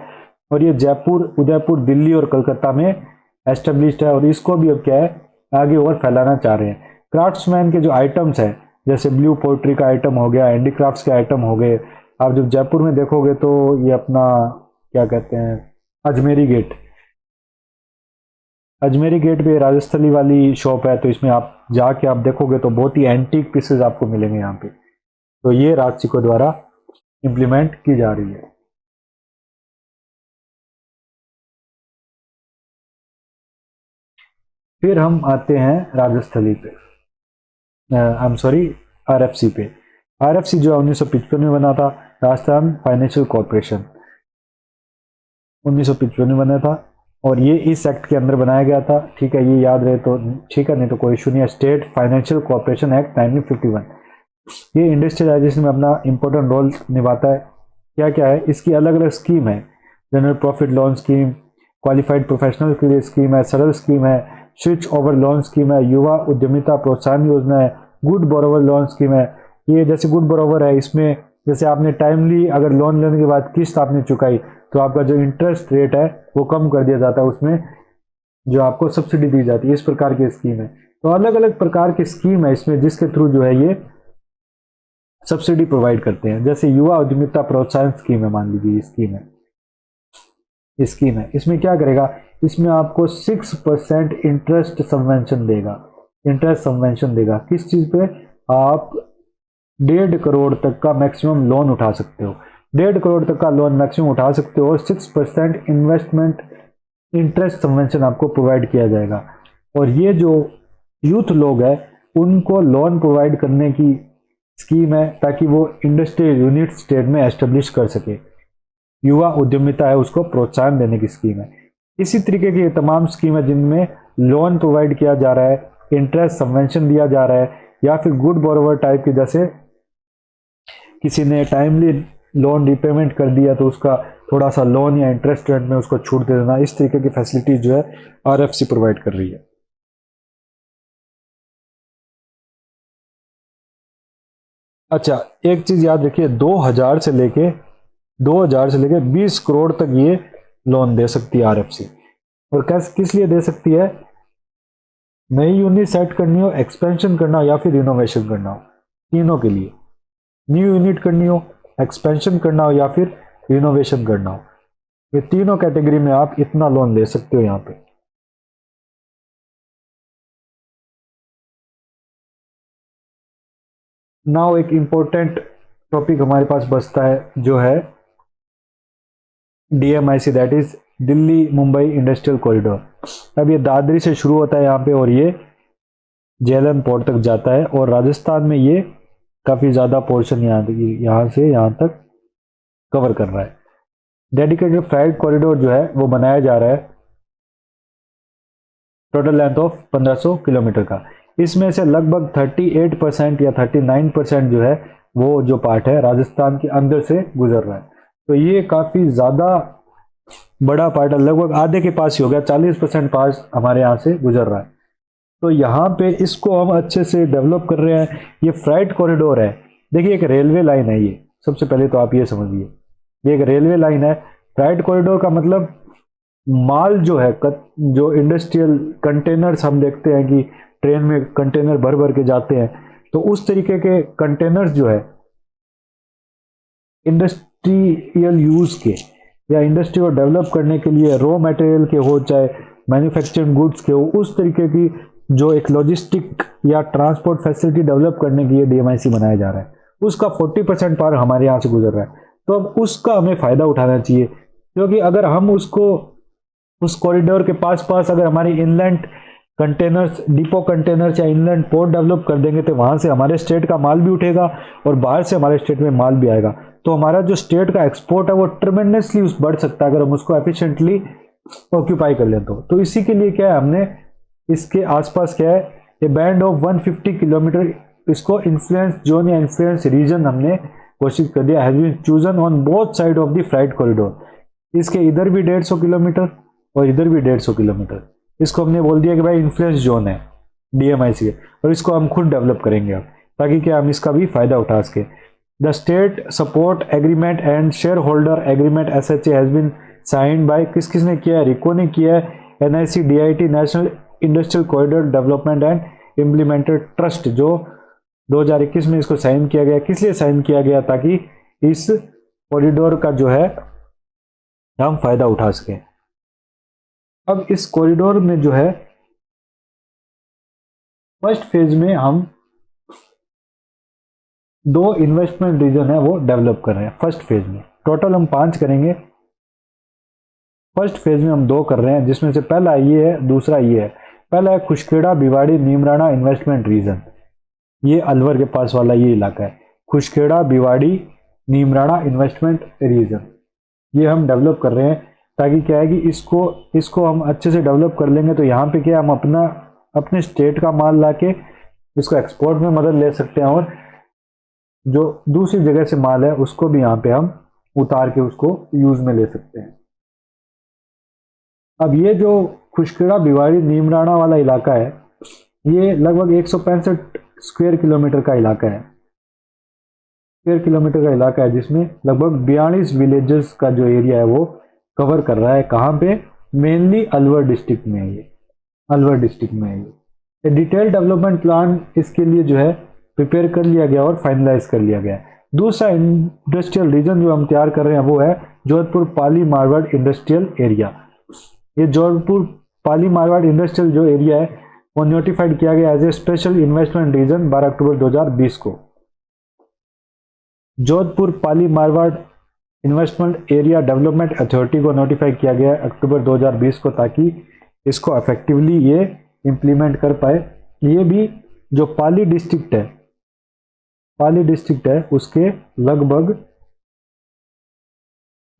और ये जयपुर, उदयपुर, दिल्ली और कलकत्ता में एस्टेब्लिश्ड है, और इसको भी अब क्या है आगे और फैलाना चाह रहे हैं। क्राफ्ट्समैन के जो आइटम्स हैं, जैसे ब्लू पोल्ट्री का आइटम हो गया, हैंडीक्राफ्ट्स के आइटम हो गए, आप जब जयपुर में देखोगे तो ये अपना क्या कहते हैं, अजमेरी गेट पे राजस्थली वाली शॉप है, तो इसमें आप जाके आप देखोगे तो बहुत ही एंटीक पीसेस आपको मिलेंगे यहाँ पे। तो ये राज सिक्कों द्वारा इंप्लीमेंट की जा रही है। फिर हम आते हैं राजस्थली पे, आई एम सॉरी, आरएफसी पे। आरएफसी जो 1955 में बना था, राजस्थान फाइनेंशियल कॉर्पोरेशन 1955 में बना था, और ये इस एक्ट के अंदर बनाया गया था। ठीक है, ये याद रहे तो ठीक है, नहीं तो कोई इशू नहीं है। स्टेट फाइनेंशियल कॉर्पोरेशन एक्ट 1951, ये इंडस्ट्रियलाइजेशन में अपना इंपॉर्टेंट रोल निभाता है। क्या क्या है, इसकी अलग अलग स्कीम है, general profit loan scheme, qualified professional के लिए स्कीम है, सरल स्कीम है, स्विच ओवर लोन स्कीम है, युवा उद्यमिता प्रोत्साहन योजना है, गुड बोरोवर लोन स्कीम है। ये जैसे गुड बोरोवर है, इसमें जैसे आपने टाइमली अगर लोन लेने के बाद किस्त आपने चुकाई तो आपका जो इंटरेस्ट रेट है वो कम कर दिया जाता है, उसमें जो आपको सब्सिडी दी जाती है। इस प्रकार की स्कीम है। तो अलग अलग प्रकार की स्कीम है इसमें, जिसके थ्रू जो है ये सब्सिडी प्रोवाइड करते हैं। जैसे युवा उद्यमिता प्रोत्साहन स्कीम है, मान लीजिए स्कीम है, इसमें क्या करेगा, इसमें आपको 6% इंटरेस्ट सबवेंशन देगा। किस चीज पे, आप 1.5 करोड़ तक का मैक्सिमम लोन उठा सकते हो, 1.5 करोड़ तक का लोन मैक्सिमम उठा सकते हो, और 6% इन्वेस्टमेंट इंटरेस्ट सबवेंशन आपको प्रोवाइड किया जाएगा। और ये जो यूथ लोग हैं उनको लोन प्रोवाइड करने की स्कीम है, ताकि वो इंडस्ट्रियल यूनिट स्टेट में एस्टेब्लिश कर सके। युवा उद्यमिता है, उसको प्रोत्साहन देने की स्कीम है। इसी तरीके की तमाम स्कीम है जिनमें लोन प्रोवाइड किया जा रहा है, इंटरेस्ट सबवेंशन दिया जा रहा है, या फिर गुड बोरोवर टाइप के, जैसे किसी ने टाइमली लोन रिपेमेंट कर दिया तो उसका थोड़ा सा लोन या इंटरेस्ट रेट में उसको छूट दे देना। इस तरीके की फैसिलिटीज जो है आरएफसी प्रोवाइड कर रही है। अच्छा, एक चीज याद रखिए, 2000 से लेके 20 करोड़ तक ये लोन दे सकती है आरएफसी। और किस लिए दे सकती है, नई यूनिट सेट करनी हो, एक्सपेंशन करना हो, या फिर रिनोवेशन करना हो, तीनों के लिए। न्यू यूनिट करनी हो, एक्सपेंशन करना हो, या फिर रिनोवेशन करना हो। ये तीनों कैटेगरी में आप इतना लोन ले सकते हो यहाँ पे। नाउ एक इंपॉर्टेंट टॉपिक हमारे पास बचता है जो है DMIC, that is Delhi Mumbai industrial corridor. अब ये दादरी से शुरू होता है यहाँ पे और ये झेलम पोर्ट तक जाता है और राजस्थान में ये काफ़ी ज़्यादा पोर्शन यहाँ से यहाँ तक कवर कर रहा है। डेडिकेटेड फ्लाइट कॉरिडोर जो है वो बनाया जा रहा है, टोटल लेंथ ऑफ 1500 किलोमीटर का। इसमें से लगभग 38% या 39% जो है वो जो पार्ट है राजस्थान के अंदर से गुजर रहा है। तो ये काफ़ी ज़्यादा बड़ा पार्ट है, लगभग आधे के पास ही हो गया, 40% पार्ट हमारे यहाँ से गुजर रहा है। तो यहाँ पे इसको हम अच्छे से डेवलप कर रहे हैं। ये फ्राइट कॉरिडोर है, देखिए एक रेलवे लाइन है ये, सबसे पहले तो आप ये समझिए ये एक रेलवे लाइन है। फ्राइट कॉरिडोर का मतलब माल जो है, जो इंडस्ट्रियल कंटेनर्स हम देखते हैं कि ट्रेन में कंटेनर भर भर के जाते हैं, तो उस तरीके के कंटेनर्स जो है इंडस्ट्रियल यूज के या इंडस्ट्री को डेवलप करने के लिए रॉ मटेरियल के हो चाहे मैन्युफैक्चरिंग गुड्स के हो, उस तरीके की जो एक लॉजिस्टिक या ट्रांसपोर्ट फैसिलिटी डेवलप करने के लिए DMIC बनाया जा रहा है, उसका 40% पार हमारे यहाँ से गुजर रहा है। तो अब उसका हमें फ़ायदा उठाना चाहिए, क्योंकि अगर हम उसको उस कॉरिडोर के पास पास अगर हमारी इनलैंड कंटेनर्स, डिपो कंटेनर्स या इनलैंड पोर्ट डेवलप कर देंगे तो वहाँ से हमारे स्टेट का माल भी उठेगा और बाहर से हमारे स्टेट में माल भी आएगा। तो हमारा जो स्टेट का एक्सपोर्ट है वो ट्रिमेंडसली बढ़ सकता है अगर हम उसको एफिशिएंटली ऑक्यूपाई कर लें तो इसी के लिए क्या है, हमने इसके आसपास क्या है, ए बैंड ऑफ 150 किलोमीटर, इसको इन्फ्लुएंस जोन या इन्फ्लुएंस रीजन हमने घोषित कर दिया, has been chosen on both side of the flight corridor. इसके इधर भी 150 किलोमीटर और इधर भी 150 किलोमीटर, इसको हमने बोल दिया कि भाई इन्फ्लुएंस जोन है DMIC के, और इसको हम खुद डेवलप करेंगे अब, ताकि क्या हम इसका भी फायदा उठा सके। The state support agreement and share holder agreement SHA has been signed by, किसने किया है, रिको ने किया है, NIC DIT national industrial corridor development and implemented trust, जो 2021 में इसको साइन किया गया। किस लिए साइन किया गया, ताकि इस कॉरिडोर का जो है हम फायदा उठा सकें। अब इस कॉरिडोर में जो है फर्स्ट फेज में हम 2 इन्वेस्टमेंट रीजन है वो डेवलप कर रहे हैं। फर्स्ट फेज में टोटल हम 5 करेंगे, फर्स्ट फेज में हम 2 कर रहे हैं, जिसमें से पहला ये है, दूसरा ये है। पहला है खुशखेड़ा भिवाड़ी नीमराना इन्वेस्टमेंट रीजन, ये अलवर के पास वाला ये इलाका है, खुशखेड़ा भिवाड़ी नीमराना इन्वेस्टमेंट रीजन, ये हम डेवलप कर रहे हैं। ताकि क्या है कि इसको हम अच्छे से डेवलप कर लेंगे तो यहाँ पे क्या हम अपने स्टेट का माल लाके इसको एक्सपोर्ट में मदद ले सकते हैं, और जो दूसरी जगह से माल है उसको भी यहाँ पे हम उतार के उसको यूज में ले सकते हैं। अब ये जो खुशखेड़ा भिवाड़ी नीमराना वाला इलाका है, ये लगभग 165 स्क्वायर किलोमीटर का इलाका है, जिसमें लगभग 42 विलेजेस का जो एरिया है वो कवर कर रहा है। कहाँ पे, मेनली अलवर डिस्ट्रिक्ट में है ये। डिटेल डेवलपमेंट प्लान इसके लिए जो है प्रिपेयर कर लिया गया और फाइनलाइज कर लिया गया। दूसरा इंडस्ट्रियल रीजन जो हम तैयार कर रहे हैं वो है जोधपुर पाली मारवाड़ इंडस्ट्रियल एरिया। ये जोधपुर पाली मारवाड़ इंडस्ट्रियल जो एरिया है वो नोटिफाइड किया गया as a special investment region 12 October 2020 को। Jodhpur Pali Marwar investment area development authority को नोटिफाई किया गया अक्टूबर 2020 को, ताकि इसको इफेक्टिवली ये इम्प्लीमेंट कर पाए। ये भी जो पाली डिस्ट्रिक्ट है उसके लगभग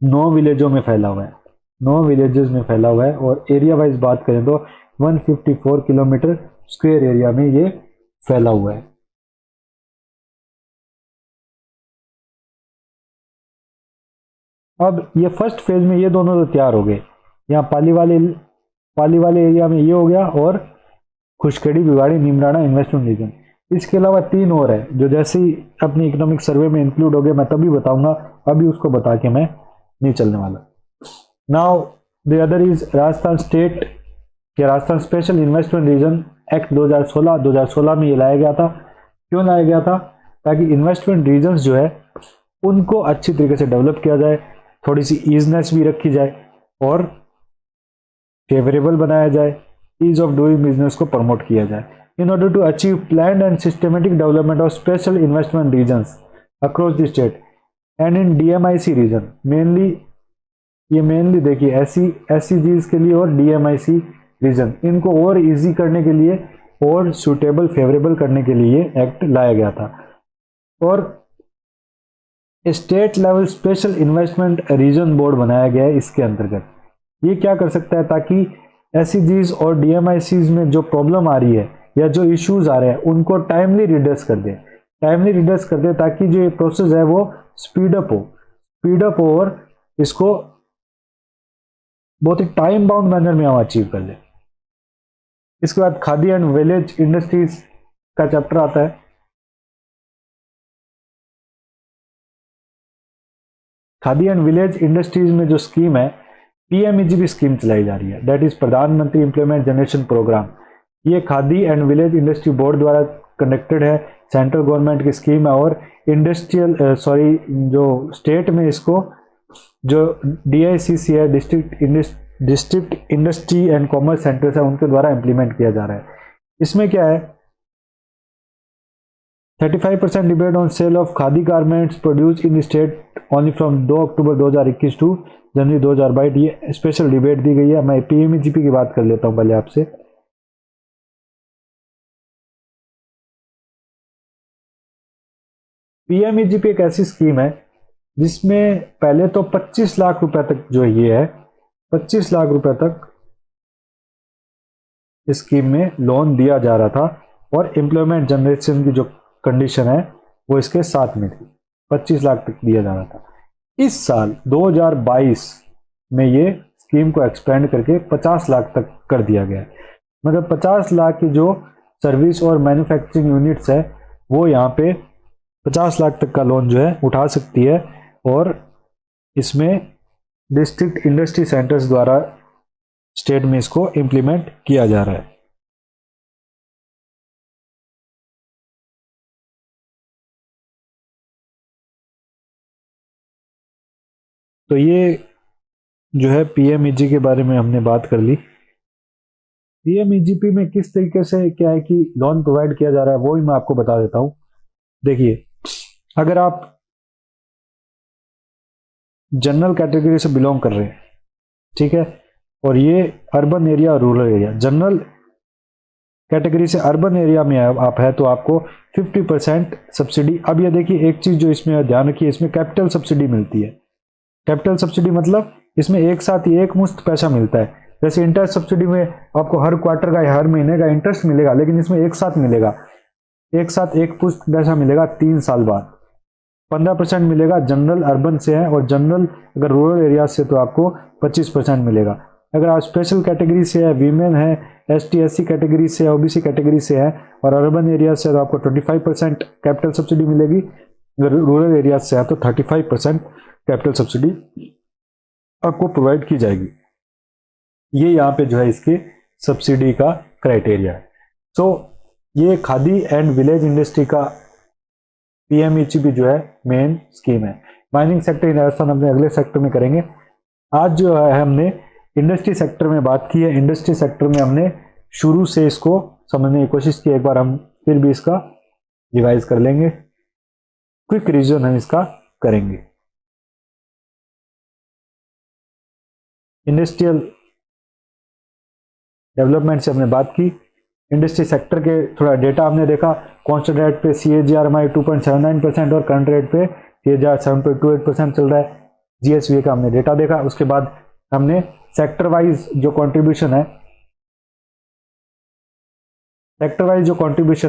9 विलेजों में फैला हुआ है, 9 विलेजेस में फैला हुआ है, और एरिया वाइज बात करें तो 154 किलोमीटर स्क्वायर एरिया में ये फैला हुआ है। अब ये फर्स्ट फेज में ये दोनों तो तैयार हो गए, यहाँ पाली वाले एरिया में ये हो गया, और खुशखेड़ी भिवाड़ी नीमराना इन्वेस्टमेंट रीजन। इसके अलावा 3 और है जो जैसे ही अपनी इकोनॉमिक सर्वे में इंक्लूड हो गए मैं तभी बताऊंगा, अभी उसको बता के मैं नहीं चलने वाला। Now the other is Rajasthan state या Rajasthan special investment region act 2016 में ये लाया गया था। क्यों लाया गया था, ताकि इन्वेस्टमेंट रीजन्स जो है उनको अच्छी तरीके से डेवलप किया जाए, थोड़ी सी ईजनेस भी रखी जाए, और फेवरेबल बनाया जाए, ईज ऑफ डूइंग बिजनेस को प्रमोट किया जाए। In order to achieve plan and systematic development of special investment regions across the state and in DMIC region, mainly देखिए एससीजीज के लिए और डीएमआईसी रीजन, इनको और इजी करने के लिए और सुटेबल फेवरेबल करने के लिए एक्ट लाया गया था। और state level special investment reason board बनाया गया है इसके अंतर्गत। ये क्या कर सकता है, ताकि एससीजीज और डीएमआईसीज में जो प्रॉब्लम आ रही है या जो इश्यूज आ रहे हैं उनको टाइमली रिड्रेस कर दे, ताकि जो ये प्रोसेस है वो स्पीड अप हो और इसको बहुत ही टाइम बाउंड मैनर में हम अचीव कर ले। इसके बाद खादी एंड विलेज इंडस्ट्रीज का चैप्टर आता है। खादी एंड विलेज इंडस्ट्रीज में जो स्कीम है पीएमईजीपी स्कीम चलाई जा रही है, दैट इज प्रधानमंत्री इंप्लीमेंट जनरेशन प्रोग्राम। ये khadi and village industry board द्वारा कंडक्टेड है, सेंट्रल गवर्नमेंट की स्कीम है और जो स्टेट में इसको जो डीआईसीसी है, district industry and commerce centres है, उनके द्वारा इंप्लीमेंट किया जा रहा है। इसमें क्या है, 35% debate on sale of khadi garments produce in state only from 2 October 2021 to January 2022, ये स्पेशल डिबेट दी गई है। मैं पीएमईजीपी की बात कर लेता हूं पहले आपसे। पीएमईजीपी एक ऐसी स्कीम है जिसमें पहले तो 25 लाख रुपए तक जो ये है, 25 लाख रुपए तक इस स्कीम में लोन दिया जा रहा था और एम्प्लॉयमेंट जनरेशन की जो कंडीशन है वो इसके साथ में थी, 25 लाख तक दिया जा रहा था। इस साल 2022 में ये स्कीम को एक्सपेंड करके 50 लाख तक कर दिया गया है। मतलब 50 लाख की जो सर्विस और मैन्युफैक्चरिंग यूनिट्स है वो यहाँ पे 50 लाख तक का लोन जो है उठा सकती है और इसमें डिस्ट्रिक्ट इंडस्ट्री सेंटर्स द्वारा स्टेट में इसको इंप्लीमेंट किया जा रहा है। तो ये जो है पीएमईजी के बारे में हमने बात कर ली। पीएमईजीपी में किस तरीके से क्या है कि लोन प्रोवाइड किया जा रहा है वो ही मैं आपको बता देता हूं। देखिए, अगर आप जनरल कैटेगरी से बिलोंग कर रहे हैं, ठीक है, और ये अर्बन एरिया और रूरल एरिया, जनरल कैटेगरी से अर्बन एरिया में आप है तो आपको 50% सब्सिडी। अब ये देखिए एक चीज जो इसमें ध्यान रखिए, इसमें कैपिटल सब्सिडी मिलती है। कैपिटल सब्सिडी मतलब इसमें एक साथ ही एक मुश्त पैसा मिलता है। जैसे इंटरेस्ट सब्सिडी में आपको हर क्वार्टर का हर महीने का इंटरेस्ट मिलेगा, लेकिन इसमें एक साथ मिलेगा, एक साथ एक पुश्त पैसा मिलेगा 3 साल बाद। 15% मिलेगा जनरल अर्बन से है और जनरल अगर रूरल एरिया से तो आपको 25% मिलेगा। अगर आप स्पेशल कैटेगरी से है, वीमेन है, एसटी एससी कैटेगरी से है, ओबीसी कैटेगरी से है और अर्बन एरिया से है तो आपको 25% कैपिटल सब्सिडी मिलेगी। अगर रूरल एरिया से है तो 35% कैपिटल सब्सिडी आपको प्रोवाइड की जाएगी। ये यहाँ पे जो है इसके सब्सिडी का क्राइटेरिया है। सो ये खादी एंड विलेज इंडस्ट्री का पीएमईजीपी जो है मेन स्कीम है। माइनिंग सेक्टर इन राजस्थान अपने अगले सेक्टर में करेंगे। आज जो है हमने इंडस्ट्री सेक्टर में बात की है। इंडस्ट्री सेक्टर में हमने शुरू से इसको समझने की कोशिश की, एक बार हम फिर भी इसका रिवाइज कर लेंगे, क्विक रिवीजन हम इसका करेंगे। इंडस्ट्रियल डेवलपमेंट से हमने बात की, इंडस्ट्री सेक्टर के थोड़ा डेटा हमने देखा। कांस्टेंट रेट पे CAGR हमारी 2.79% और करंट रेट पे CAGR 7.28% चल रहा है। GSVA का हमने डेटा देखा। उसके बाद हमने सेक्टर वाइज जो कंट्रीब्यूशन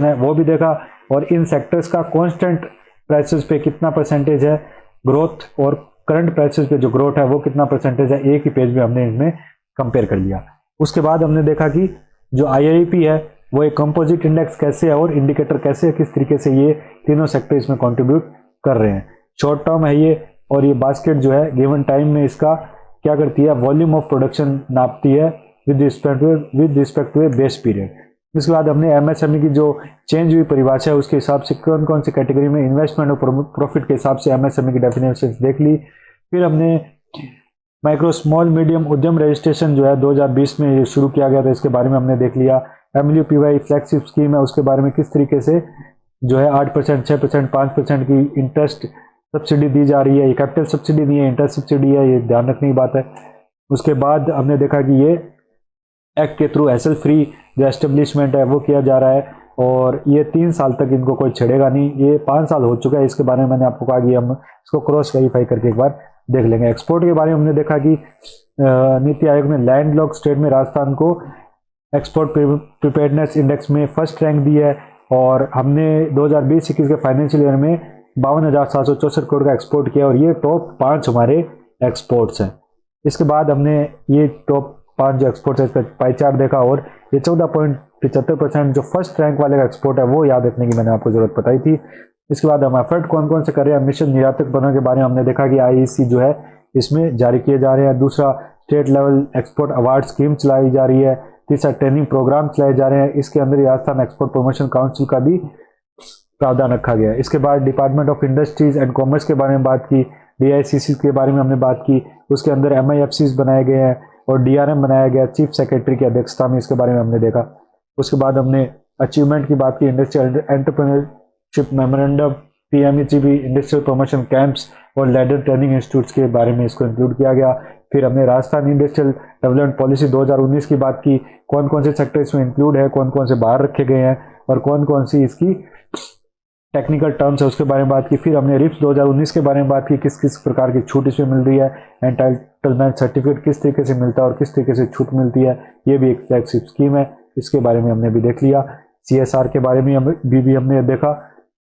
है वो भी देखा और इन सेक्टर्स का कांस्टेंट प्राइसेस पे कितना परसेंटेज है ग्रोथ और करंट प्राइसेस पे जो ग्रोथ है वो कितना परसेंटेज है, एक ही पेज में हमने इनमें कंपेयर कर लिया। उसके बाद हमने देखा कि जो IIP है वो एक कंपोजिट इंडेक्स कैसे है और इंडिकेटर कैसे है, किस तरीके से ये तीनों सेक्टर इसमें कंट्रीब्यूट कर रहे हैं। शॉर्ट टर्म है ये, और ये बास्केट जो है गिवन टाइम में इसका क्या करती है, वॉल्यूम ऑफ प्रोडक्शन नापती है with respect to a base period. इसके बाद हमने MSME की जो चेंज हुई परिभाषा है उसके हिसाब से कौन कौन सी कैटेगरी में इन्वेस्टमेंट और प्रॉफिट के हिसाब से MSME की डेफिनेशन देख ली। फिर हमने माइक्रो स्मॉल मीडियम उद्यम रजिस्ट्रेशन जो है 2020 में ये शुरू किया गया था, इसके बारे में हमने देख लिया। MLUPY फ्लैगशिप स्कीम है, उसके बारे में किस तरीके से जो है 8%, 6%, 5% की इंटरेस्ट सब्सिडी दी जा रही है। ये कैपिटल सब्सिडी नहीं है, इंटरेस्ट सब्सिडी है, ये ध्यान रखने की बात है। उसके बाद हमने देखा कि ये एक्ट के थ्रू हैसल फ्री जो एस्टेब्लिशमेंट है वो किया जा रहा है, और ये 3 साल तक इनको कोई छेड़ेगा नहीं। ये 5 साल हो चुका है, इसके बारे में मैंने आपको कहा कि हम इसको क्रॉस वेरीफाई करके एक बार देख लेंगे। एक्सपोर्ट के बारे में हमने देखा कि नीति आयोग ने लैंडलॉक स्टेट में राजस्थान को एक्सपोर्ट प्रिपेयर्डनेस इंडेक्स में फर्स्ट रैंक दी है, और हमने 2020-21 के फाइनेंशियल ईयर में 52,764 करोड़ का एक्सपोर्ट किया, और ये टॉप 5 हमारे एक्सपोर्ट्स हैं। इसके बाद हमने ये टॉप 5 जो एक्सपोर्ट्स है इसका पाई चार्ट देखा, और ये 14.75% जो फर्स्ट रैंक वाले का एक्सपोर्ट है वो याद रखने की मैंने आपको जरूरत बताई थी। इसके बाद हम एफर्ट कौन कौन से कर रहे हैं, मिशन निर्यातक बनने के बारे में हमने देखा कि IEC जो है इसमें जारी किए जा रहे हैं। दूसरा, state level export award scheme चलाई जा रही है। तीसरा, ट्रेनिंग प्रोग्राम चलाए जा रहे हैं, इसके अंदर राजस्थान एक्सपोर्ट प्रमोशन काउंसिल का भी प्रावधान रखा गया है। इसके बाद department of industries and commerce के बारे में बात की, DICC के बारे में हमने बात की, उसके अंदर MIFCs बनाए गए हैं और DRM बनाया गया चीफ सेक्रेटरी की अध्यक्षता में, इसके बारे में हमने देखा। उसके बाद हमने अचीवमेंट की बात की, industrial entrepreneurship memorandum, PMEGP, industrial promotion camps और लैडर ट्रेनिंग इंस्टीट्यूट्स के बारे में इसको इंक्लूड किया गया। फिर हमने राजस्थान इंडस्ट्रियल डेवलपमेंट पॉलिसी 2019 की बात की, कौन कौन से सेक्टर इसमें इंक्लूड है, कौन कौन से बाहर रखे गए हैं और कौन कौन सी इसकी टेक्निकल टर्म्स है उसके बारे में बात की। फिर हमने RIPS 2019 के बारे में बात की, किस किस प्रकार की छूट इसमें मिल रही है, एंटाइटलमेंट सर्टिफिकेट किस तरीके से मिलता है और किस तरीके से छूट मिलती है, ये भी एक फ्लैगशिप स्कीम है, इसके बारे में हमने भी देख लिया। CSR के बारे में भी हमने देखा,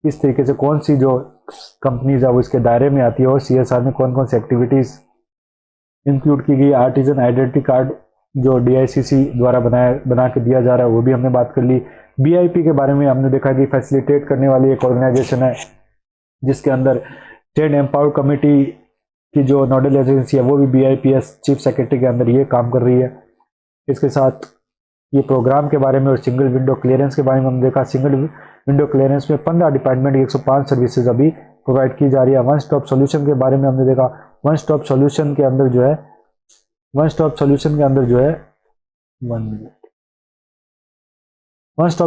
किस तरीके से कौन सी जो कंपनीज है वो इसके दायरे में आती है और CSR में कौन कौन सी एक्टिविटीज इंक्लूड की गई। आर्टिजन आइडेंटिटी कार्ड जो DICC द्वारा बना के दिया जा रहा है वो भी हमने बात कर ली। BIP के बारे में हमने देखा कि फैसिलिटेट करने वाली एक ऑर्गेनाइजेशन है, जिसके अंदर स्टेट एम्पावर्ड कमेटी की जो नोडल एजेंसी है वो भी BIPS चीफ सेक्रेटरी के अंदर ये काम कर रही है। इसके साथ ये प्रोग्राम के बारे में और सिंगल विंडो क्लियरेंस के बारे में हमने देखा। सिंगल विंडो क्लियरेंस में 15 डिपार्टमेंट की 105 सर्विसेज अभी प्रोवाइड की जा रही है। वन स्टॉप सोल्यूशन के बारे में हमने देखा। वन स्टॉप सोल्यूशन के अंदर जो है वन स्टॉप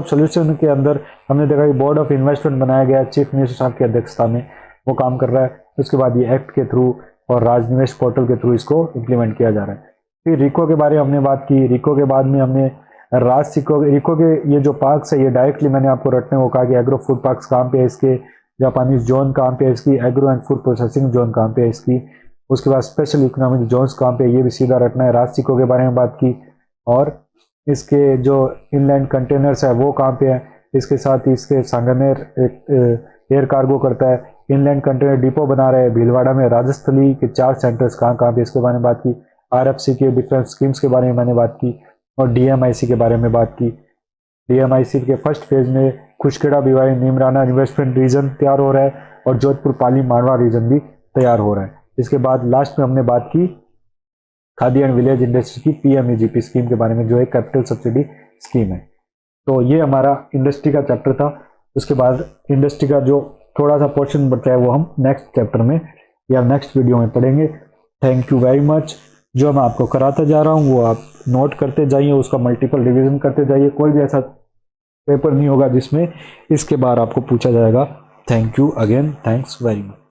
सोल्यूशन के अंदर हमने देखा कि बोर्ड ऑफ इन्वेस्टमेंट बनाया गया, चीफ मिनिस्टर साहब की अध्यक्षता में वो काम कर रहा है। उसके बाद ये एक्ट के थ्रू और राजनिवेश पोर्टल के थ्रू इसको इम्प्लीमेंट किया जा रहा है। फिर रिको के बारे में हमने बात की। रिको के बाद में हमने रिको के ये जो पार्क्स है ये डायरेक्टली मैंने आपको रटने को कहा कि एग्रो फूड पार्क्स कहाँ पे है इसके, जापानीज जोन कहाँ पे है इसकी, agro and food processing zone कहाँ पे है इसकी, उसके बाद स्पेशल इकोनॉमिक जोन्स कहाँ पे, ये भी सीधा रटना है। राजसिको के बारे में बात की और इसके जो इनलैंड कंटेनर्स है वो कहाँ पे है, इसके साथ ही इसके सांगनेर एक एयर कार्गो करता है, इनलैंड कंटेनर डिपो बना रहे हैं भीलवाड़ा में, राजस्थली के 4 सेंटर्स कहाँ पे इसके बारे में बात की। RFC के डिफरेंट स्कीम्स के बारे में मैंने बात की और DMIC के बारे में बात की। DMIC के फर्स्ट फेज में खुशखेड़ा भिवाड़ी नीमराना इन्वेस्टमेंट रीजन तैयार हो रहा है और जोधपुर पाली मारवा रीजन भी तैयार हो रहा है। इसके बाद लास्ट में हमने बात की खादी एंड विलेज इंडस्ट्री की PMEGP स्कीम के बारे में, जो एक कैपिटल सब्सिडी स्कीम है। तो ये हमारा इंडस्ट्री का चैप्टर था। उसके बाद इंडस्ट्री का जो थोड़ा सा पोर्शन बचा है वो हम नेक्स्ट चैप्टर में या नेक्स्ट वीडियो में पढ़ेंगे। Thank you very much. जो मैं आपको कराता जा रहा हूँ वो आप नोट करते जाइए, उसका मल्टीपल रिवीजन करते जाइए। कोई भी ऐसा पेपर नहीं होगा जिसमें इसके बारे आपको पूछा जाएगा। Thank you again, thanks very much.